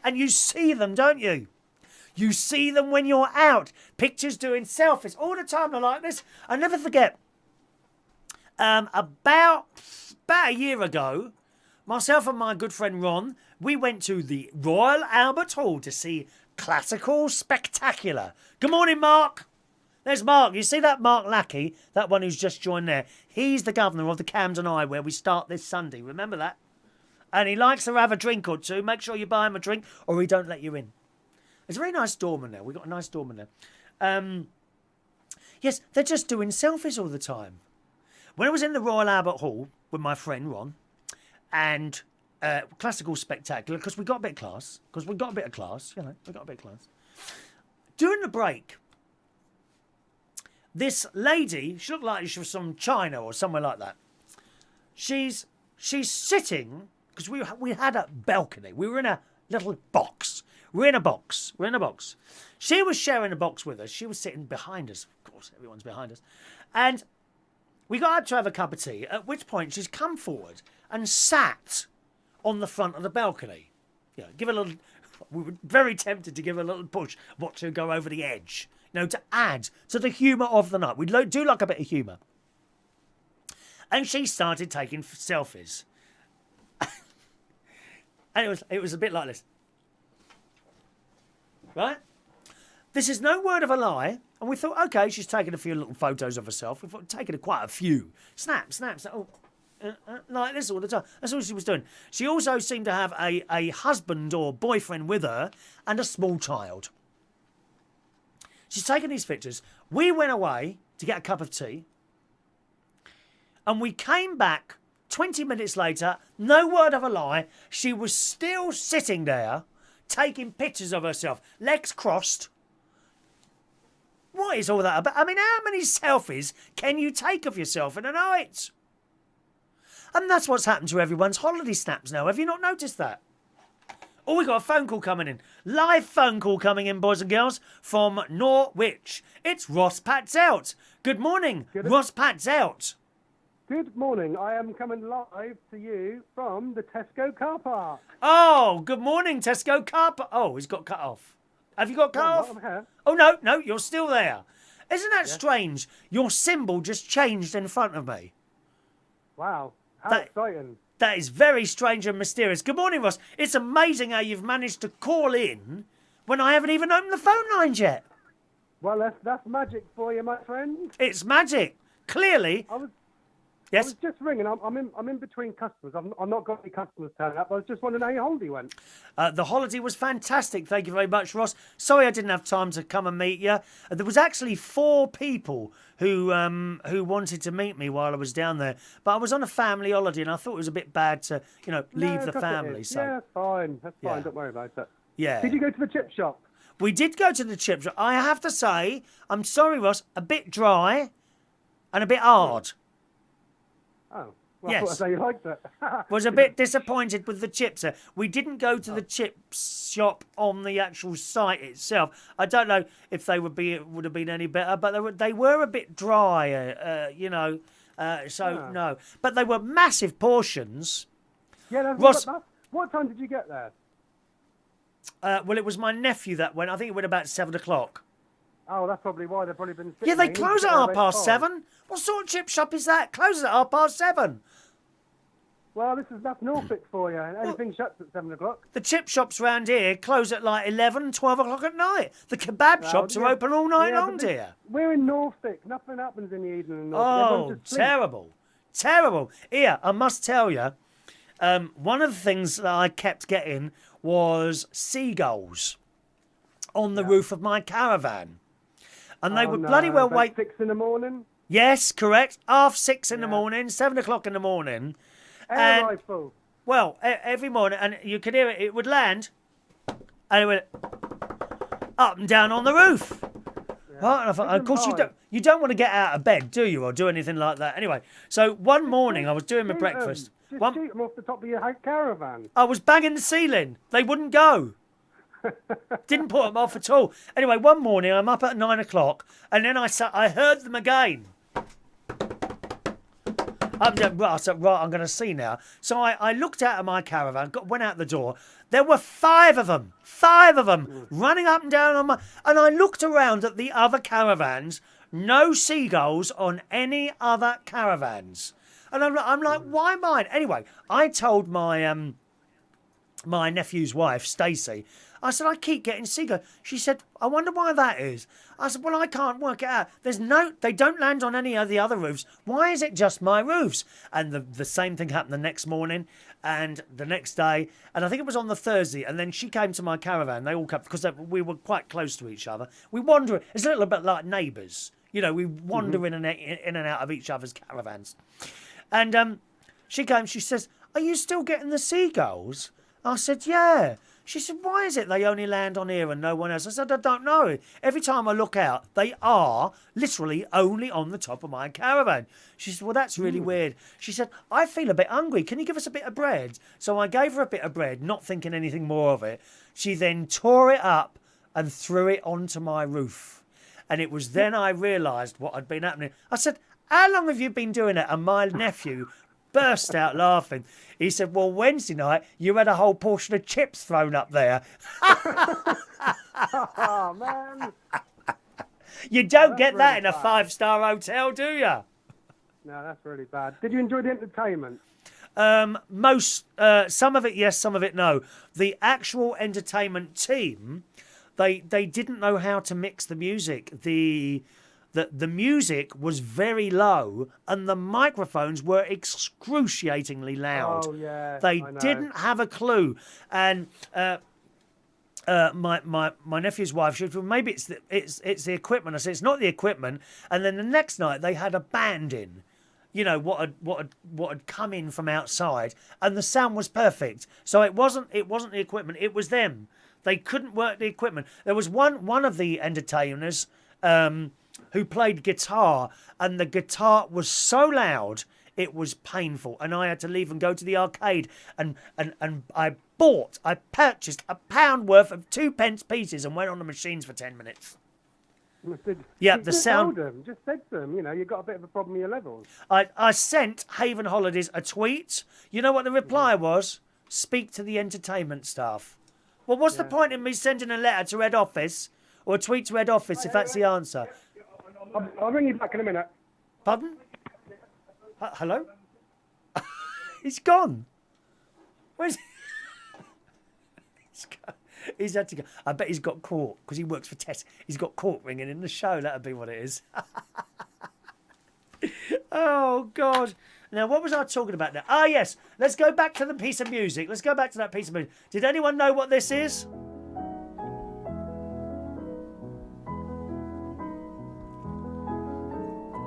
S1: And you see them, don't you? You see them when you're out. Pictures doing selfies all the time. I like this. I never forget. About a year ago, myself and my good friend Ron, we went to the Royal Albert Hall to see Classical Spectacular. Good morning, Mark. There's Mark. You see that Mark Lackey, that one who's just joined there? He's the governor of the Camden Eye where we start this Sunday. Remember that? And he likes to have a drink or two. Make sure you buy him a drink or he don't let you in. There's a very nice doorman there. We've got a nice doorman there. Yes, they're just doing selfies all the time. When I was in the Royal Albert Hall with my friend Ron and Classical Spectacular, because we got a bit of class, we got a bit of class. During the break, this lady, she looked like she was from China or somewhere like that. She's sitting, because we had a balcony. We were in a little box. We're in a box. She was sharing a box with us. She was sitting behind us. Of course, everyone's behind us. And we got up to have a cup of tea, at which point she's come forward and sat on the front of the balcony. You know, give a little... We were very tempted to give her a little push, watch her go over the edge. You know, to add to the humour of the night. We do like a bit of humour. And she started taking selfies. And it was a bit like this. Right? This is no word of a lie. And we thought, OK, she's taken a few little photos of herself. We thought, taken quite a few. Snaps. Oh, like this all the time. That's all she was doing. She also seemed to have a husband or boyfriend with her and a small child. She's taken these pictures. We went away to get a cup of tea. And we came back 20 minutes later. No word of a lie. She was still sitting there taking pictures of herself. Legs crossed. What is all that about? I mean, how many selfies can you take of yourself in a night? And that's what's happened to everyone's holiday snaps now. Have you not noticed that? Oh, we got a phone call coming in. Live phone call coming in, boys and girls, from Norwich. It's Ross Patzelt. Good morning, Ross Patzelt.
S2: Good morning. I am coming live to you from the Tesco car park.
S1: Oh, good morning, Tesco car park. Oh, he's got cut off. Have you got cut off?
S2: I'm here.
S1: Oh, no, you're still there. Isn't that strange? Your symbol just changed in front of me.
S2: Wow, how exciting.
S1: That is very strange and mysterious. Good morning, Ross. It's amazing how you've managed to call in when I haven't even opened the phone lines yet.
S2: Well, that's magic for you, my friend.
S1: It's magic. Clearly, Yes.
S2: I was just ringing. I'm in between customers. I've not got any customers turning up. I was just wondering how your holiday went.
S1: The holiday was fantastic. Thank you very much, Ross. Sorry I didn't have time to come and meet you. There was actually 4 people who wanted to meet me while I was down there, but I was on a family holiday and I thought it was a bit bad to leave the family. So
S2: yeah, that's fine. That's fine.
S1: Yeah.
S2: Don't worry about it.
S1: yeah.
S2: Did you go to the chip shop?
S1: We did go to the chip shop. I have to say, I'm sorry, Ross, a bit dry and a bit hard.
S2: Oh, well,
S1: Yes.
S2: I thought you liked it.
S1: Was a bit disappointed with the chips there. We didn't go to the chip shop on the actual site itself. I don't know if they would have been any better, but they were a bit dry, no. But they were massive portions.
S2: Yeah,
S1: Ross-
S2: what time did you get there?
S1: Well, it was my nephew that went. I think it went about 7 o'clock.
S2: Oh, that's probably why they've probably been.
S1: Yeah, they close at
S2: half
S1: 7:30. What sort of chip shop is that? Closes at 7:30.
S2: Well, that's Norfolk for you. Everything shuts at 7 o'clock.
S1: The chip shops round here close at like 11, 12 o'clock at night. The kebab shops are open all night long, dear.
S2: We're in Norfolk. Nothing happens in the evening in Norfolk.
S1: Oh,
S2: Everyone just sleeps.
S1: terrible. Terrible. Here, I must tell you, one of the things that I kept getting was seagulls on the roof of my caravan. And they would bloody well
S2: about
S1: wait.
S2: 6 in the morning.
S1: Yes, correct. 6:30 in the morning, 7 o'clock in the morning.
S2: Air rifle.
S1: Well, every morning, and you could hear it. It would land, and it went up and down on the roof. Right? And I thought, of course, you don't want to get out of bed, do you, or do anything like that? Anyway, so one morning I was doing my breakfast.
S2: Just shoot them off the top of your caravan.
S1: I was banging the ceiling. They wouldn't go. Didn't put them off at all. Anyway, one morning I'm up at 9 o'clock, and then I heard them again. I said, right, I'm going to see now. So I looked out of my caravan, went out the door. There were 5 of them, running up and down on and I looked around at the other caravans. No seagulls on any other caravans. And I'm like, why mine? Anyway, I told my my nephew's wife, Stacey, I said, I keep getting seagulls. She said, I wonder why that is. I said, well, I can't work it out. They don't land on any of the other roofs. Why is it just my roofs? And the same thing happened the next morning and the next day. And I think it was on the Thursday. And then she came to my caravan. They all come, because we were quite close to each other. We wander. It's a little bit like neighbours. You know, we wander in and out of each other's caravans. And she came, she says, are you still getting the seagulls? I said, yeah. She said, why is it they only land on here and no one else? I said, I don't know. Every time I look out, they are literally only on the top of my caravan. She said, well, that's really weird. She said, I feel a bit hungry. Can you give us a bit of bread? So I gave her a bit of bread, not thinking anything more of it. She then tore it up and threw it onto my roof. And it was then I realised what had been happening. I said, how long have you been doing it? And my nephew burst out laughing. He said, well, Wednesday night, you had a whole portion of chips thrown up there.
S2: Oh, man.
S1: You don't get
S2: really
S1: that in a
S2: bad.
S1: 5-star hotel, do you?
S2: No, that's really bad. Did you enjoy the entertainment?
S1: Some of it yes, some of it no. The actual entertainment team, they didn't know how to mix the music. The music was very low and the microphones were excruciatingly loud.
S2: Oh, yeah.
S1: They
S2: I know.
S1: didn't have a clue. And my nephew's wife, she said, well, maybe it's the equipment. I said, it's not the equipment. And then the next night they had a band in. You know, what had come in from outside, and the sound was perfect. So it wasn't the equipment, it was them. They couldn't work the equipment. There was one of the entertainers who played guitar, and the guitar was so loud it was painful, and I had to leave and go to the arcade, and I purchased a pound worth of 2p pieces and went on the machines for 10 minutes. Yeah, the sound.
S2: Just said to them, you know, you've got a bit of a problem with your levels.
S1: I sent Haven Holidays a tweet. You know what the reply was? Speak to the entertainment staff. Well, what's the point in me sending a letter to head office or a tweet to head office if that's the answer?
S2: I'll ring you back in a minute.
S1: Pardon? Hello? He's gone. Where's he? He's gone. He's had to go. I bet he's got caught because he works for Tess. He's got caught ringing in the show. That'd be what it is. Oh, God. Now, what was I talking about now? Ah, yes. Let's go back to the piece of music. Let's go back to that piece of music. Did anyone know what this is?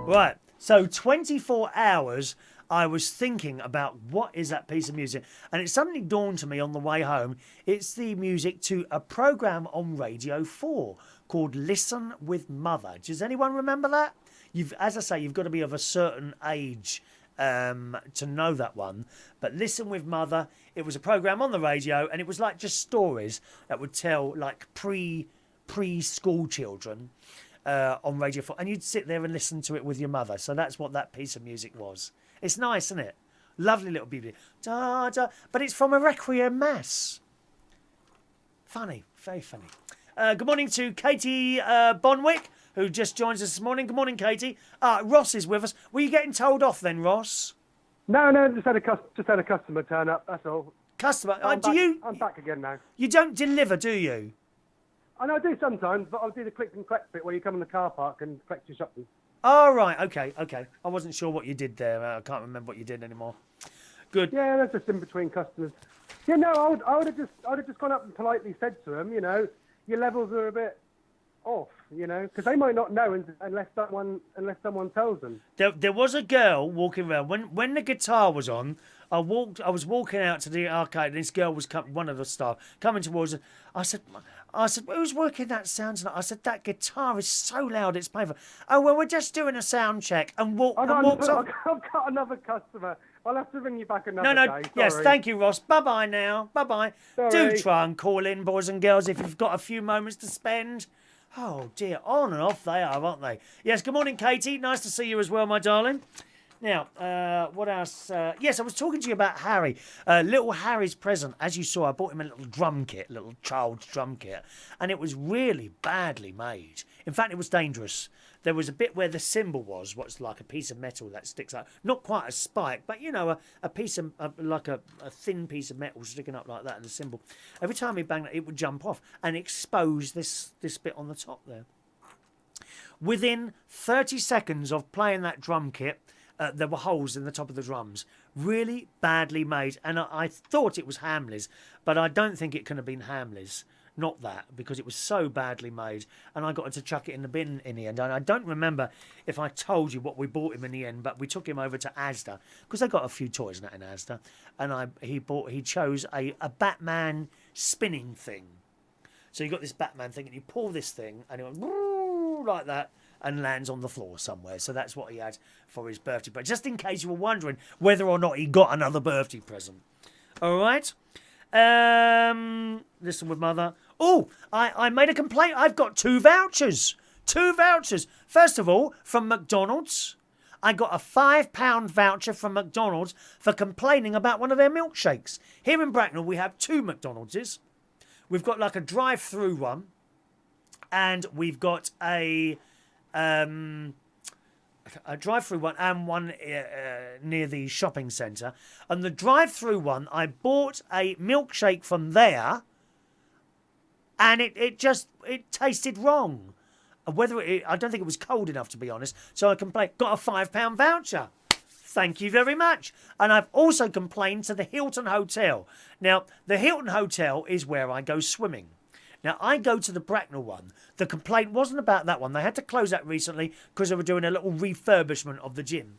S1: Right. So 24 hours I was thinking about what is that piece of music. And it suddenly dawned to me on the way home. It's the music to a programme on Radio 4 called Listen with Mother. Does anyone remember that? As I say, you've got to be of a certain age to know that one. But Listen with Mother, it was a programme on the radio, and it was like just stories that would tell like preschool children on Radio 4. And you'd sit there and listen to it with your mother. So that's what that piece of music was. It's nice, isn't it? Lovely little beauty. Da, da. But it's from a Requiem Mass. Funny, very funny. Good morning to Katie Bonwick, who just joins us this morning. Good morning, Katie. Ross is with us. Were you getting told off then, Ross?
S2: No, just had a customer turn up. That's all.
S1: Customer?
S2: I'm back again now.
S1: You don't deliver, do you?
S2: I know I do sometimes, but I'll do the click and collect bit where you come in the car park and collect your shopping.
S1: Oh, right. Okay. I wasn't sure what you did there. I can't remember what you did anymore. Good.
S2: Yeah, that's just in between customers. Yeah, no, I would have just gone up and politely said to them, you know, your levels are a bit off, you know, because they might not know unless someone tells them.
S1: There was a girl walking around when the guitar was on. I was walking out to the arcade, and this girl was one of the staff coming towards us. I said, who's working that sound tonight? I said, that guitar is so loud, it's painful. Oh, well, we're just doing a sound check, and walked off.
S2: I've got another customer. I'll have to ring you back another day. Sorry.
S1: Yes, thank you, Ross. Bye-bye now. Bye-bye. Do try and call in, boys and girls, if you've got a few moments to spend. Oh, dear. On and off they are, aren't they? Yes, good morning, Katie. Nice to see you as well, my darling. Now, what else? Yes, I was talking to you about Harry. Little Harry's present. As you saw, I bought him a little drum kit, little child's drum kit. And it was really badly made. In fact, it was dangerous. There was a bit where the cymbal was, what's like a piece of metal that sticks out. Not quite a spike, but, you know, a piece of, like a thin piece of metal sticking up like that in the cymbal. Every time he banged it, it would jump off and expose this bit on the top there. Within 30 seconds of playing that drum kit, there were holes in the top of the drums. Really badly made. And I thought it was Hamley's, but I don't think it can have been Hamley's. Not that, because it was so badly made. And I got to chuck it in the bin in the end. And I don't remember if I told you what we bought him in the end, but we took him over to Asda, because they got a few toys in Asda. And he chose a Batman spinning thing. So you got this Batman thing, and you pull this thing, and it went like that, and lands on the floor somewhere. So that's what he had for his birthday present. Just in case you were wondering whether or not he got another birthday present. All right. Listen with Mother. Oh, I made a complaint. I've got 2 vouchers. 2 vouchers. First of all, from McDonald's. I got a £5 voucher from McDonald's for complaining about one of their milkshakes. Here in Bracknell, we have 2 McDonald's. We've got like a drive-through one. And we've got a drive-through one and one near the shopping centre. And the drive-through one, I bought a milkshake from there, and it tasted wrong. I don't think it was cold enough, to be honest. So I complained. Got a £5 voucher. Thank you very much. And I've also complained to the Hilton Hotel. Now, the Hilton Hotel is where I go swimming. Now, I go to the Bracknell one. The complaint wasn't about that one. They had to close that recently because they were doing a little refurbishment of the gym.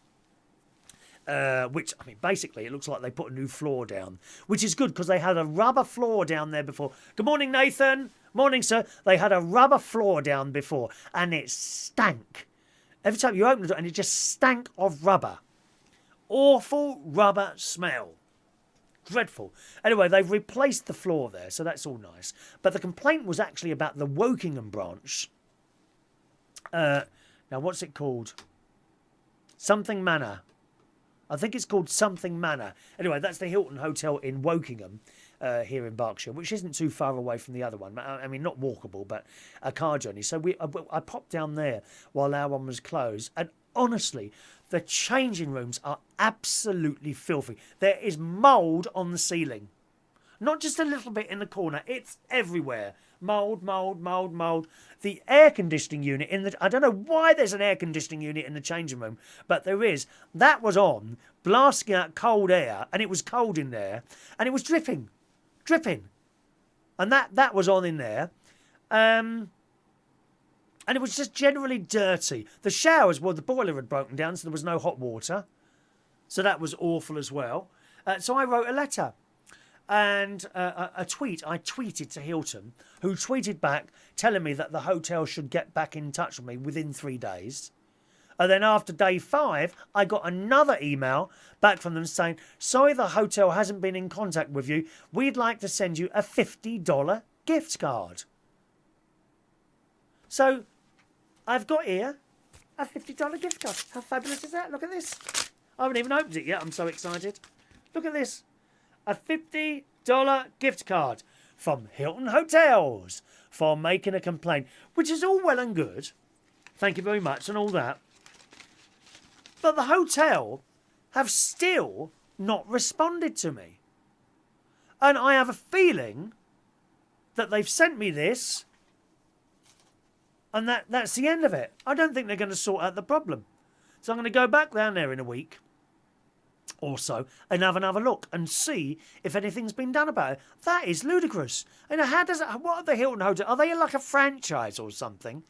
S1: Which, I mean, basically, it looks like they put a new floor down, which is good because they had a rubber floor down there before. Good morning, Nathan. Morning, sir. They had a rubber floor down before, and it stank. Every time you opened it, and it just stank of rubber. Awful rubber smell. Dreadful. Anyway, they've replaced the floor there, so that's all nice. But the complaint was actually about the Wokingham branch. Now, what's it called? Something Manor. I think it's called Something Manor. Anyway, that's the Hilton Hotel in Wokingham, here in Berkshire, which isn't too far away from the other one. I mean, not walkable, but a car journey. So I popped down there while our one was closed, and honestly, the changing rooms are absolutely filthy. There is mould on the ceiling. Not just a little bit in the corner. It's everywhere. Mould, mould, mould, mould. The air conditioning unit I don't know why there's an air conditioning unit in the changing room, but there is. That was on, blasting out cold air, and it was cold in there, and it was dripping. And that was on in there. And it was just generally dirty. The showers, well, the boiler had broken down, so there was no hot water. So that was awful as well. So I wrote a letter and a tweet. I tweeted to Hilton, who tweeted back telling me that the hotel should get back in touch with me within 3 days. And then after day 5, I got another email back from them saying, sorry, the hotel hasn't been in contact with you. We'd like to send you a $50 gift card. So I've got here a $50 gift card. How fabulous is that? Look at this. I haven't even opened it yet. I'm so excited. Look at this. A $50 gift card from Hilton Hotels for making a complaint, which is all well and good. Thank you very much and all that. But the hotel have still not responded to me. And I have a feeling that they've sent me this and that's the end of it. I don't think they're going to sort out the problem. So I'm going to go back down there in a week or so and have another look and see if anything's been done about it. That is ludicrous. And what are the Hilton Hotel? Are they like a franchise or something?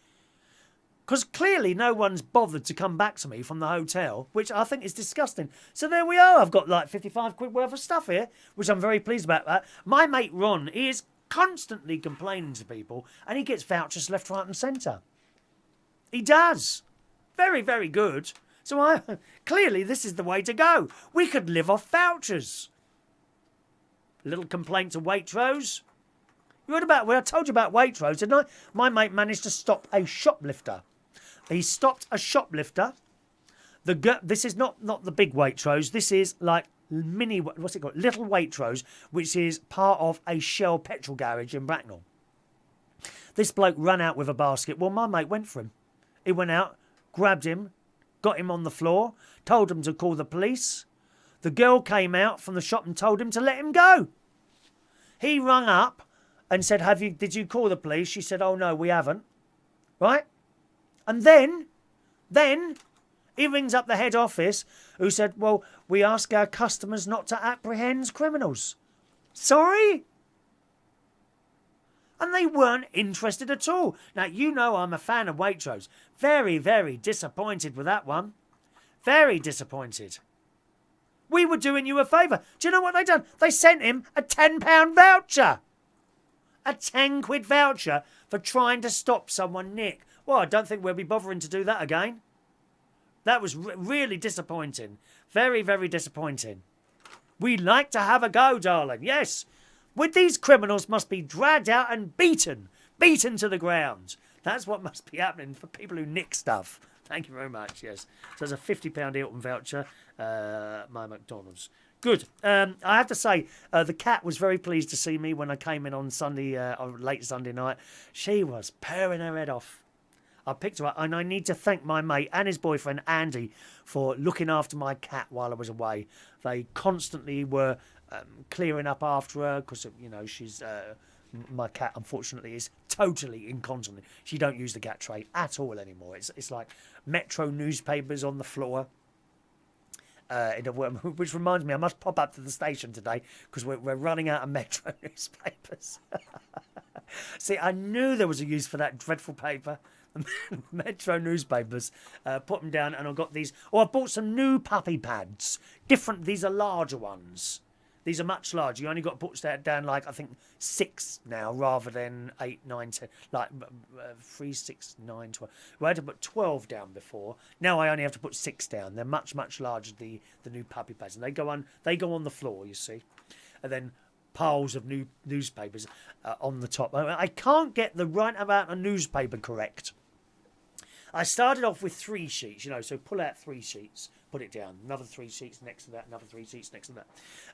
S1: Because clearly no one's bothered to come back to me from the hotel, which I think is disgusting. So there we are. I've got like 55 quid worth of stuff here, which I'm very pleased about that. My mate Ron is constantly complaining to people and he gets vouchers left, right and centre. He does. Very, very good. So clearly this is the way to go. We could live off vouchers. A little complaint to Waitrose. You heard about, well, I told you about Waitrose, didn't I? My mate managed to stop a shoplifter. He stopped a shoplifter. This is not the big Waitrose. This is like mini, what's it called? Little Waitrose, which is part of a Shell petrol garage in Bracknell. This bloke ran out with a basket. Well, my mate went for him. He went out, grabbed him, got him on the floor, told him to call the police. The girl came out from the shop and told him to let him go. He rung up and said, did you call the police? She said, oh no, we haven't. Right? And then he rings up the head office who said, well, we ask our customers not to apprehend criminals. Sorry? And they weren't interested at all. Now, you know I'm a fan of Waitrose. Very, very disappointed with that one. Very disappointed. We were doing you a favour. Do you know what they done? They sent him a £10 voucher. A 10 quid voucher for trying to stop someone nick. Well, I don't think we'll be bothering to do that again. That was really disappointing. Very, very disappointing. We'd like to have a go, darling. Yes. With these criminals must be dragged out and beaten to the ground. That's what must be happening for people who nick stuff. Thank you very much, yes. So there's a £50 Hilton voucher, my McDonald's. Good. I have to say, the cat was very pleased to see me when I came in on Sunday, late Sunday night. She was purring her head off. I picked her up, and I need to thank my mate and his boyfriend, Andy, for looking after my cat while I was away. They constantly were clearing up after her because, you know, she's... my cat, unfortunately, is totally incontinent. She don't use the cat tray at all anymore. It's like Metro newspapers on the floor. Which reminds me, I must pop up to the station today because we're running out of Metro newspapers. See, I knew there was a use for that dreadful paper. Metro newspapers. Put them down, and I've got these. Oh, I bought some new puppy pads. Different. These are larger ones. These are much larger. You only got to put down like, I think, 6 now rather than 8, 9, 10. Like 3, 6, 9, 12. We had to put 12 down before. Now I only have to put 6 down. They're much, much larger, the new puppy pads. And they go on the floor, you see. And then piles of new newspapers on the top. I can't get the right amount of newspaper correct. I started off with 3 sheets, you know, so pull out 3 sheets, put it down, another 3 sheets next to that, another 3 sheets next to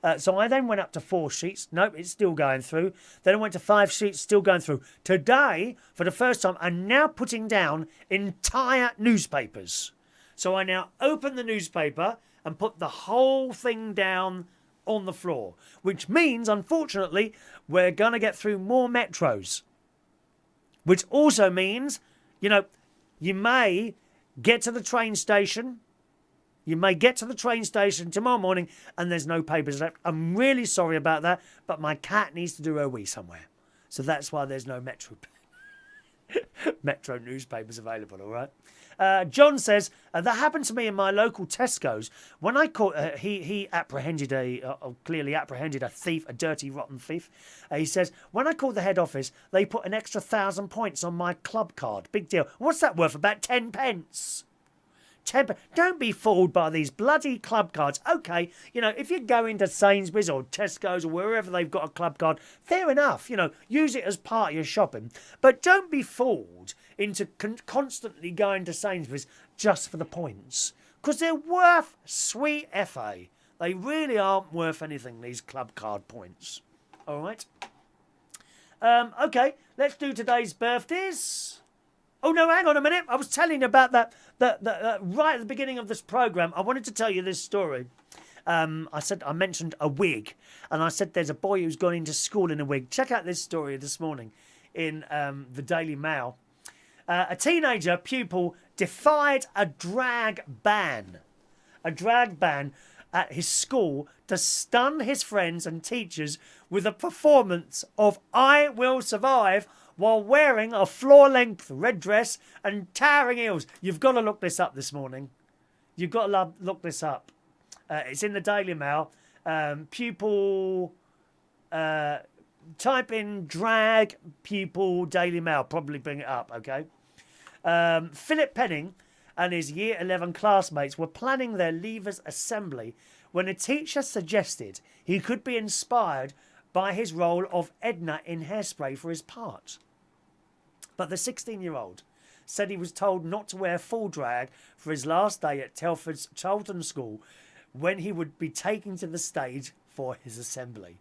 S1: that. So I then went up to 4 sheets. Nope, it's still going through. Then I went to 5 sheets, still going through. Today, for the first time, I'm now putting down entire newspapers. So I now open the newspaper and put the whole thing down on the floor, which means, unfortunately, we're going to get through more metros. Which also means, you know, you may get to the train station. You may get to the train station tomorrow morning and there's no papers left. I'm really sorry about that, but my cat needs to do her wee somewhere. So that's why there's no Metro newspapers available, all right? John says, that happened to me in my local Tesco's. When I caught, he apprehended clearly apprehended a thief, a dirty, rotten thief. He says, when I called the head office, they put an extra 1,000 points on my club card. Big deal. What's that worth? About 10 pence. Don't be fooled by these bloody club cards. Okay, you know, if you're going to Sainsbury's or Tesco's or wherever they've got a club card, fair enough, you know, use it as part of your shopping. But don't be fooled into constantly going to Sainsbury's just for the points. Because they're worth sweet FA. They really aren't worth anything, these club card points. All right? Okay, let's do today's birthdays. Oh, no, hang on a minute. I was telling you about that right at the beginning of this programme. I wanted to tell you this story. I mentioned a wig, and I said there's a boy who's gone into school in a wig. Check out this story this morning in the Daily Mail. A teenager pupil defied a drag ban at his school to stun his friends and teachers with a performance of I Will Survive while wearing a floor-length red dress and towering heels. You've got to look this up this morning. You've got to look this up. It's in the Daily Mail. Pupil... type in drag pupil Daily Mail. Probably bring it up, okay? Philip Penning and his Year 11 classmates were planning their Leavers Assembly when a teacher suggested he could be inspired by his role of Edna in Hairspray for his part. But the 16-year-old said he was told not to wear full drag for his last day at Telford's Charlton School when he would be taken to the stage for his assembly.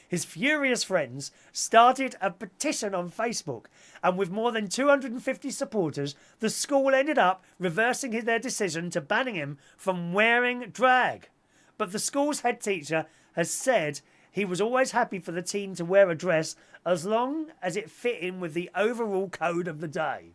S1: His furious friends started a petition on Facebook, and with more than 250 supporters, the school ended up reversing their decision to banning him from wearing drag. But the school's head teacher has said he was always happy for the teen to wear a dress as long as it fit in with the overall code of the day.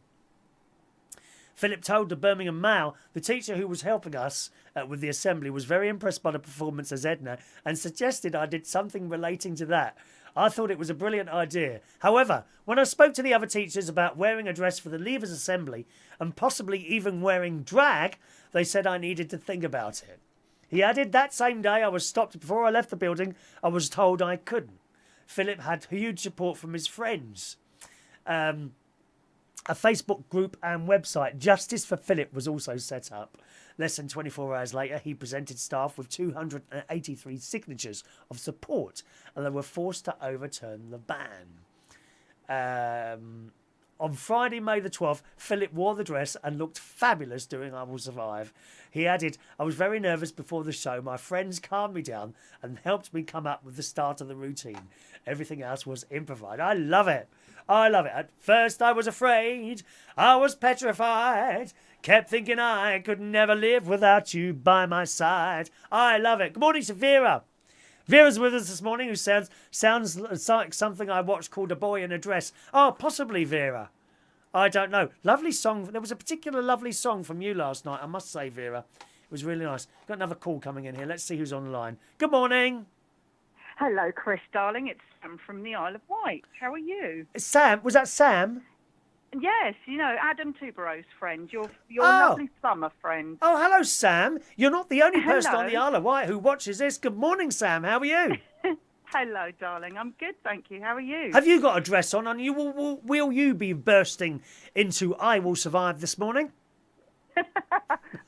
S1: Philip told the Birmingham Mail, the teacher who was helping us with the assembly was very impressed by the performance as Edna and suggested I did something relating to that. I thought it was a brilliant idea. However, when I spoke to the other teachers about wearing a dress for the Leavers Assembly and possibly even wearing drag, they said I needed to think about it. He added, that same day I was stopped before I left the building. I was told I couldn't. Philip had huge support from his friends. A Facebook group and website, Justice for Philip, was also set up. Less than 24 hours later, he presented staff with 283 signatures of support, and they were forced to overturn the ban. On Friday, May the 12th, Philip wore the dress and looked fabulous doing I Will Survive. He added, I was very nervous before the show. My friends calmed me down and helped me come up with the start of the routine. Everything else was improvised. I love it. I love it. At first I was afraid. I was petrified. Kept thinking I could never live without you by my side. I love it. Good morning to Vera. Vera's with us this morning, who sounds like something I watched called A Boy in a Dress. Oh, possibly, Vera. I don't know. Lovely song. There was a particular lovely song from you last night, I must say, Vera. It was really nice. Got another call coming in here. Let's see who's on the line. Good morning.
S3: Hello, Chris, darling. It's Sam from the Isle of Wight. How are you?
S1: Sam? Was that Sam?
S3: Yes, you know, Adam Tubero's friend, your lovely summer friend.
S1: Oh, hello, Sam. You're not the only person on the Isle of Wight who watches this. Good morning, Sam. How are you?
S3: Hello, darling. I'm good, thank you. How are you?
S1: Have you got a dress on? And will you be bursting into I Will Survive this morning?
S3: I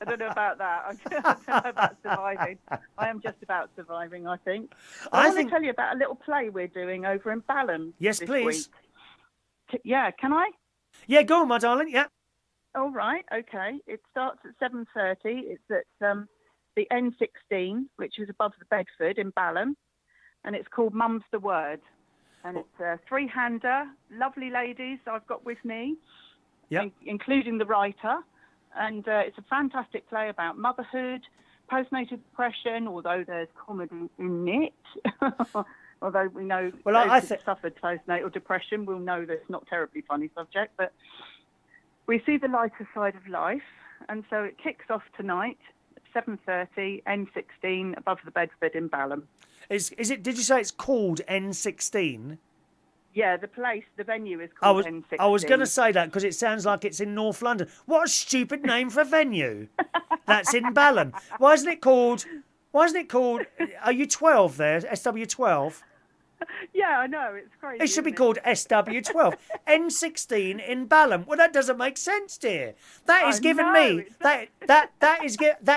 S3: don't know about that. I don't know about surviving. I am just about surviving, I think. I want to tell you about a little play we're doing over in Balham.
S1: Yes,
S3: this
S1: please.
S3: Week. Yeah, can I?
S1: Yeah, go on, my darling. Yeah.
S3: All right. Okay. It starts at 7:30. It's at the N16, which is above the Bedford in Balham, and it's called Mum's the Word. And it's a three-hander, lovely ladies I've got with me, including the writer. And it's a fantastic play about motherhood, postnatal depression, although there's comedy in it. Although we know
S1: Well,
S3: those who suffered postnatal depression will know that it's not a terribly funny subject, but we see the lighter side of life, and so it kicks off tonight at 7:30, N16, above the Bedford in Balham.
S1: Is it? Did you say it's called N16?
S3: Yeah, the venue is called N16.
S1: I was going to say that because it sounds like it's in North London. What a stupid name for a venue. That's in Balham. Why isn't it called? Are you 12 there? SW12?
S3: Yeah, I know, it's crazy.
S1: It should be called SW12. N16 in Balham. Well, that doesn't make sense, dear. That is giving me that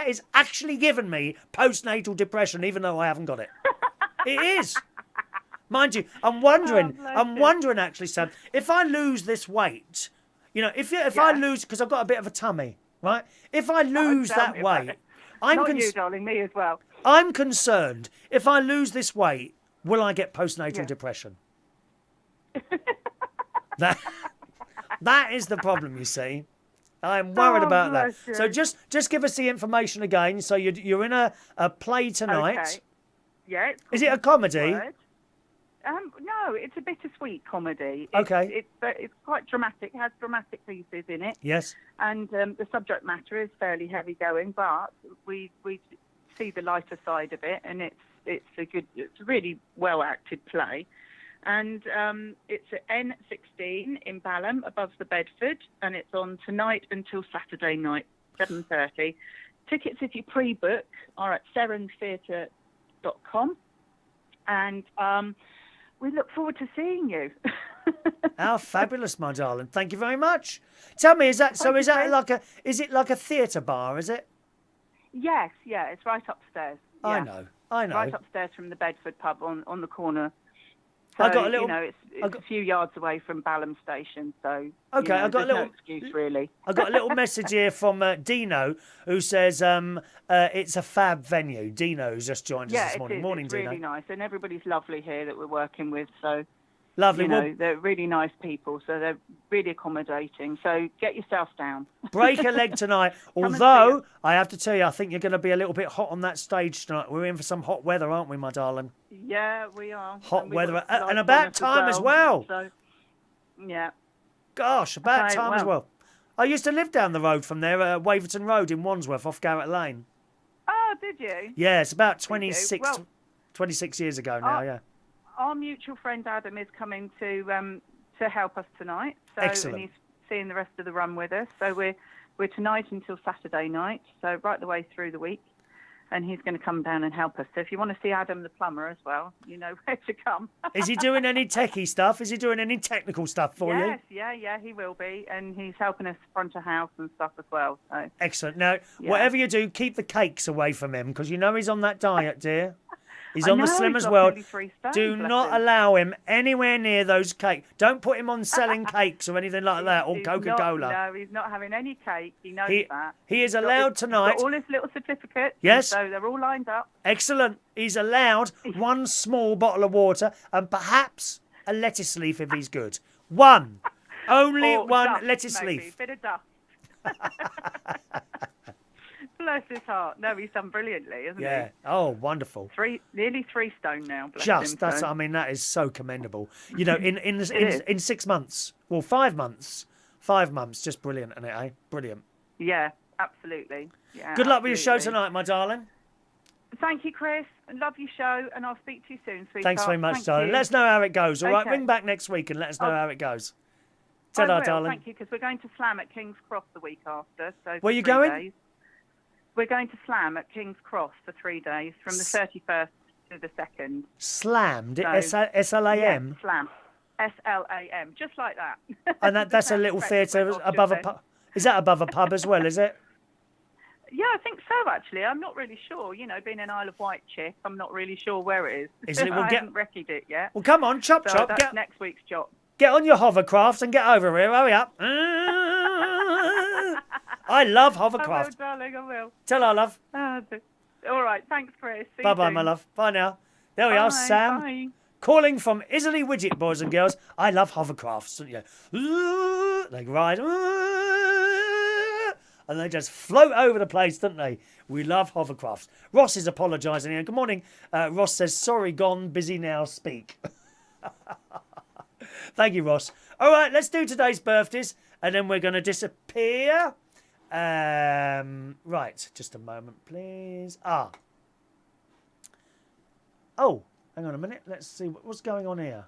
S1: is actually giving me postnatal depression, even though I haven't got it. It is. Mind you, I'm wondering actually, Sam, if I lose this weight, if I lose, because I've got a bit of a tummy, right? If I lose that weight,
S3: Not you, darling, me as well.
S1: I'm concerned. If I lose this weight, will I get postnatal depression? That is the problem, you see. I'm worried about that.
S3: You.
S1: So just give us the information again. So you're in a play tonight.
S3: Okay. Yeah.
S1: Is it a comedy?
S3: No, it's a bittersweet comedy.
S1: Okay.
S3: It's quite dramatic. It has dramatic pieces in it.
S1: Yes.
S3: And the subject matter is fairly heavy going, but we see the lighter side of it, and it's a really well acted play. And it's at N16 in Balham, above the Bedford, and it's on tonight until Saturday night, 7:30. Tickets, if you pre-book, are at serentheatre.com, and we look forward to seeing you.
S1: How fabulous, my darling! Thank you very much. Tell me, is it like a theatre bar? Is it?
S3: Yes, yeah, it's right upstairs. Yeah.
S1: I know.
S3: Right upstairs from the Bedford pub on the corner. So,
S1: I got a little.
S3: It's a few yards away from Balham Station, so
S1: okay, I got a little.
S3: No excuse really.
S1: I got a little message here from Dino, who says it's a fab venue. Dino's just joined us this morning. Morning,
S3: it's
S1: Dino.
S3: Really nice, and everybody's lovely here that we're working with. So
S1: lovely.
S3: They're really nice people, so they're really accommodating. So get yourself down.
S1: Break a leg tonight. Although I have to tell you, I think you're going to be a little bit hot on that stage tonight. We're in for some hot weather, aren't we, my darling?
S3: Yeah, we are.
S1: Hot weather, and about time as well.
S3: So, yeah.
S1: Gosh, about time as well. I used to live down the road from there, Waverton Road in Wandsworth, off Garrett Lane.
S3: Oh, did you?
S1: Yeah, it's about 26 years ago now. Yeah.
S3: Our mutual friend Adam is coming to help us tonight. So,
S1: excellent.
S3: And he's seeing the rest of the run with us. So we're tonight until Saturday night. So right the way through the week, and he's going to come down and help us. So if you want to see Adam the plumber as well, you know where to come.
S1: Is he doing any techie stuff? Is he doing any technical stuff for you?
S3: Yes, yeah, he will be, and he's helping us front a house and stuff as well. So
S1: excellent. Now, whatever you do, keep the cakes away from him because you know he's on that diet, dear. He's on the Slimmest World. Do not allow him anywhere near those cakes. Don't put him on selling cakes or anything like that, or Coca-Cola.
S3: No, he's not having any cake. He knows that.
S1: He is allowed tonight.
S3: He's got all his little certificates.
S1: Yes.
S3: So they're all lined up.
S1: Excellent. He's allowed one small bottle of water and perhaps a lettuce leaf if he's good. One. Only one
S3: dust,
S1: lettuce
S3: maybe.
S1: leaf.
S3: Bit of dust. Bless his heart. No, he's done brilliantly, hasn't he?
S1: Yeah. Oh, wonderful.
S3: Nearly 3 stone now.
S1: Bless him, I mean, that is so commendable. You know, in 6 months, well, 5 months. 5 months, just brilliant, isn't it? Eh? Brilliant.
S3: Yeah, absolutely. Yeah.
S1: Good luck with your show tonight, my darling.
S3: Thank you, Chris. Love your show, and I'll speak to you soon, sweetheart.
S1: Thanks very much, darling. Let us know how it goes. All right, ring back next week and let us know how it goes. Ta-da, darling.
S3: Thank you, because we're going to Slam at King's Cross the week after. So
S1: where are you going?
S3: Days. We're going to Slam at King's Cross for 3 days, from the 31st to the 2nd.
S1: Slammed?
S3: So,
S1: S-L-A-M?
S3: Yeah, Slam. S-L-A-M, just like that.
S1: And that's a little theatre above a pub. Is that above a pub as well, is it?
S3: Yeah, I think so, actually. I'm not really sure. You know, being an Isle of Wight chick, I'm not really sure where it is. I haven't recce'd it yet.
S1: Well, come on, chop.
S3: That's next week's job.
S1: Get on your hovercraft and get over here. Hurry up. I love hovercraft.
S3: I will, darling, I will.
S1: Tell her, love.
S3: All right, thanks, Chris.
S1: Bye-bye, my love. Bye now. There we are, Sam.
S3: Bye.
S1: Calling from Isley Widget, boys and girls. I love hovercrafts, don't you? They ride. and they just float over the place, don't they? We love hovercrafts. Ross is apologising here. Good morning. Ross says, sorry, gone, busy now, speak. Thank you, Ross. All right, let's do today's birthdays, and then we're going to disappear. Right, just a moment, please. Oh, hang on a minute. Let's see what's going on here.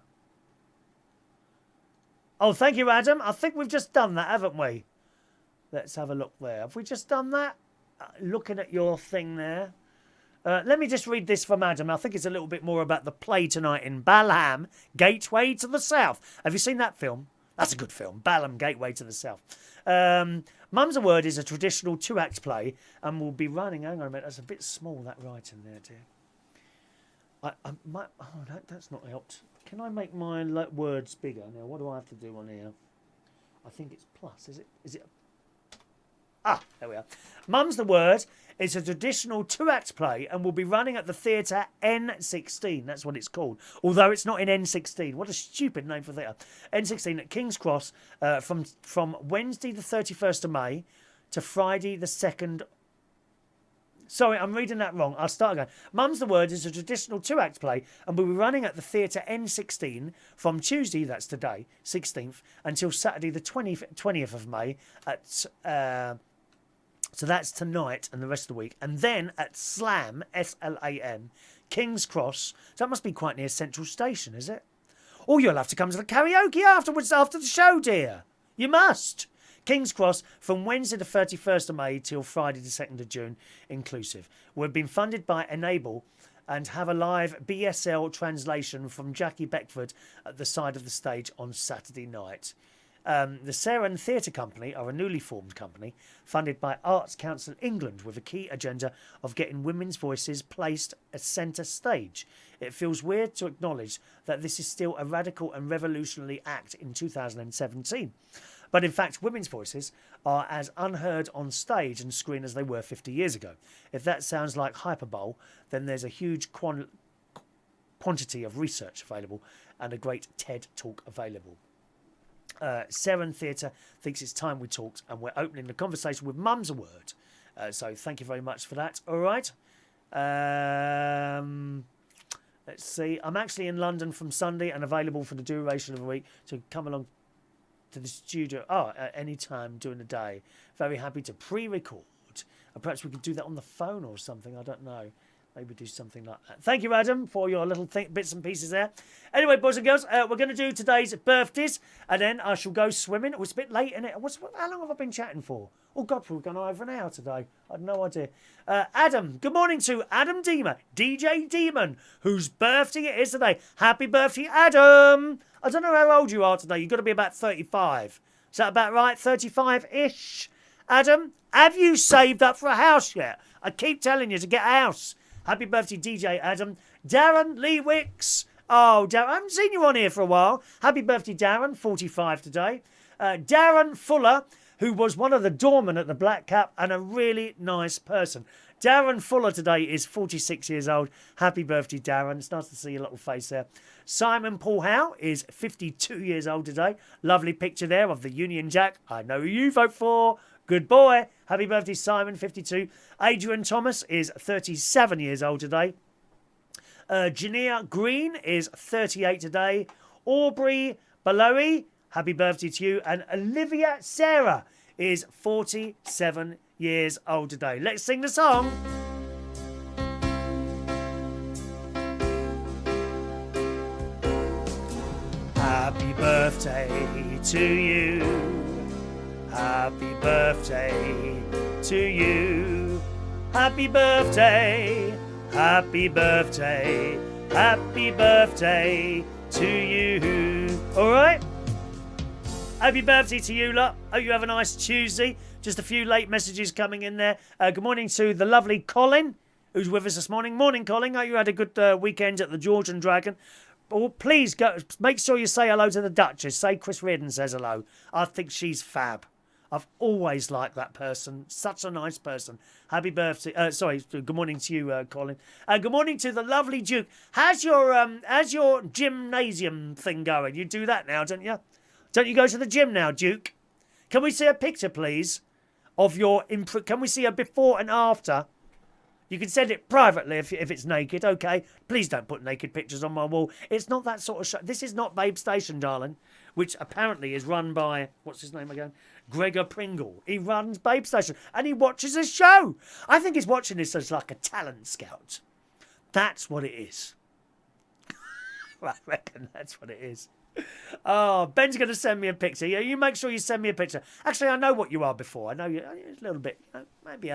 S1: Oh, thank you, Adam. I think we've just done that, haven't we? Let's have a look there. Have we just done that? Looking at your thing there. Let me just read this from Adam. I think it's a little bit more about the play tonight in Balham, Gateway to the South. Have you seen that film? That's a good film. Balham, Gateway to the South. Mum's a Word is a traditional 2-act play and will be running... Hang on a minute. That's a bit small, that writing there, dear. That's not helped. Can I make my words bigger? Now, what do I have to do on here? I think it's plus. Is it? There we are. Mum's the Word is a traditional 2-act play and will be running at the theatre N16. That's what it's called. Although it's not in N16. What a stupid name for theatre. N16 at King's Cross from Wednesday the 31st of May to Friday the 2nd. Sorry, I'm reading that wrong. I'll start again. Mum's the Word is a traditional 2-act play and will be running at the theatre N16 from Tuesday, that's today, 16th, until Saturday the 20th of May at... so that's tonight and the rest of the week. And then at Slam, S-L-A-M, King's Cross. So that must be quite near Central Station, is it? Or you'll have to come to the karaoke afterwards, after the show, dear. You must. King's Cross from Wednesday the 31st of May till Friday the 2nd of June, inclusive. We've been funded by Enable and have a live BSL translation from Jackie Beckford at the side of the stage on Saturday night. The Sarah Theatre Company are a newly formed company funded by Arts Council England with a key agenda of getting women's voices placed at centre stage. It feels weird to acknowledge that this is still a radical and revolutionary act in 2017. But in fact, women's voices are as unheard on stage and screen as they were 50 years ago. If that sounds like hyperbole, then there's a huge quantity of research available and a great TED talk available. Seren Theatre thinks it's time we talked, and we're opening the conversation with Mum's a Word. So thank you very much for that. All right. Let's see. I'm actually in London from Sunday and available for the duration of a week to come along to the studio at any time during the day. Very happy to pre-record. Perhaps we could do that on the phone or something. I don't know. Maybe do something like that. Thank you, Adam, for your little bits and pieces there. Anyway, boys and girls, we're going to do today's birthdays, and then I shall go swimming. It was a bit late, isn't it? How long have I been chatting for? Oh, God, we've gone over an hour today. I had no idea. Adam, good morning to Adam Deemer, DJ Demon, whose birthday it is today. Happy birthday, Adam. I don't know how old you are today. You've got to be about 35. Is that about right? 35-ish? Adam, have you saved up for a house yet? I keep telling you to get a house. Happy birthday, DJ Adam. Darren Lee Wicks. Oh, Darren, I haven't seen you on here for a while. Happy birthday, Darren, 45 today. Darren Fuller, who was one of the doormen at the Black Cap and a really nice person. Darren Fuller today is 46 years old. Happy birthday, Darren. It's nice to see your little face there. Simon Paul Howe is 52 years old today. Lovely picture there of the Union Jack. I know who you vote for. Good boy. Happy birthday, Simon, 52. Adrian Thomas is 37 years old today. Jania Green is 38 today. Aubrey Olivia, happy birthday to you. And Olivia Sarah is 47 years old today. Let's sing the song. Happy birthday to you. Happy birthday to you. Happy birthday. Happy birthday. Happy birthday to you. All right? Happy birthday to you lot. Hope you have a nice Tuesday. Just a few late messages coming in there. Good morning to the lovely Colin, who's with us this morning. Morning, Colin. Hope you had a good weekend at the George and Dragon. Oh, please go. Make sure you say hello to the Duchess. Say Chris Reardon says hello. I think she's fab. I've always liked that person. Such a nice person. Happy birthday. Good morning to you, Colin. Good morning to the lovely Duke. How's your gymnasium thing going? You do that now, don't you? Don't you go to the gym now, Duke? Can we see a picture, please? of your Can we see a before and after? You can send it privately if it's naked, okay? Please don't put naked pictures on my wall. It's not that sort of show. This is not Babestation, darling, which apparently is run by, what's his name again? Gregor Pringle. He runs Babestation and he watches a show. I think he's watching this as like a talent scout. That's what it is. I reckon that's what it is. Oh, Ben's going to send me a picture. Yeah, you make sure you send me a picture. Actually, I know what you are before. I know you a little bit. Maybe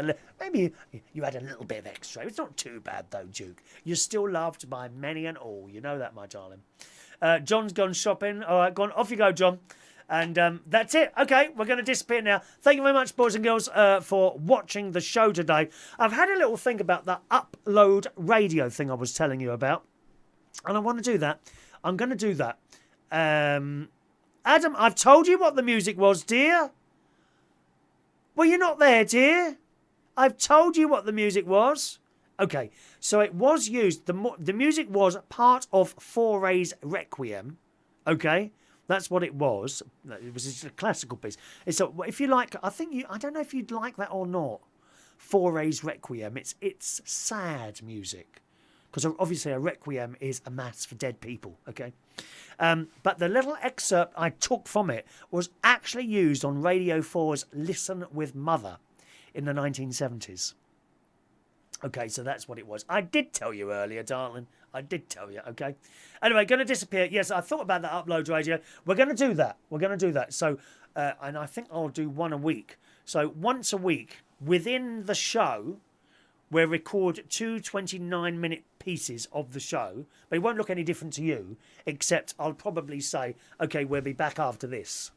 S1: you had a little bit of extra. It's not too bad though, Duke. You're still loved by many and all. You know that, my darling. John's gone shopping. All right, off you go, John. And that's it. Okay, we're going to disappear now. Thank you very much, boys and girls, for watching the show today. I've had a little think about that upload radio thing I was telling you about, and I want to do that. I'm going to do that. Adam, I've told you what the music was, dear. Well, you're not there, dear. I've told you what the music was. Okay, so it was used. The music was part of Foray's Requiem. Okay, that's what it was. It was just a classical piece. So if you like, I don't know if you'd like that or not. Foray's Requiem. It's sad music. Because obviously a requiem is a mass for dead people, okay? But the little excerpt I took from it was actually used on Radio 4's Listen with Mother in the 1970s. Okay, so that's what it was. I did tell you earlier, darling. I did tell you, okay? Anyway, going to disappear. Yes, I thought about that upload radio. We're going to do that. So, and I think I'll do one a week. So once a week within the show, we'll record 2 29-minute pieces of the show, but it won't look any different to you, except I'll probably say, okay, we'll be back after this.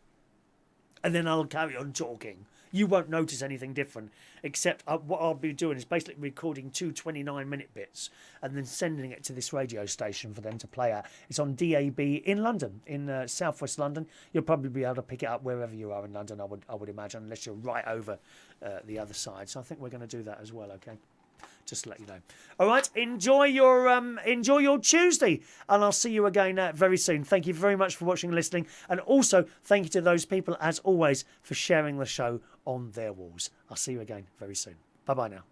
S1: And then I'll carry on talking. You won't notice anything different, except what I'll be doing is basically recording 2 29-minute bits and then sending it to this radio station for them to play at. It's on DAB in London, in southwest London. You'll probably be able to pick it up wherever you are in London, I would imagine, unless you're right over the other side. So I think we're going to do that as well, okay? Just to let you know. All right, enjoy your Tuesday, and I'll see you again very soon. Thank you very much for watching and listening, and also thank you to those people, as always, for sharing the show on their walls. I'll see you again very soon. Bye-bye now.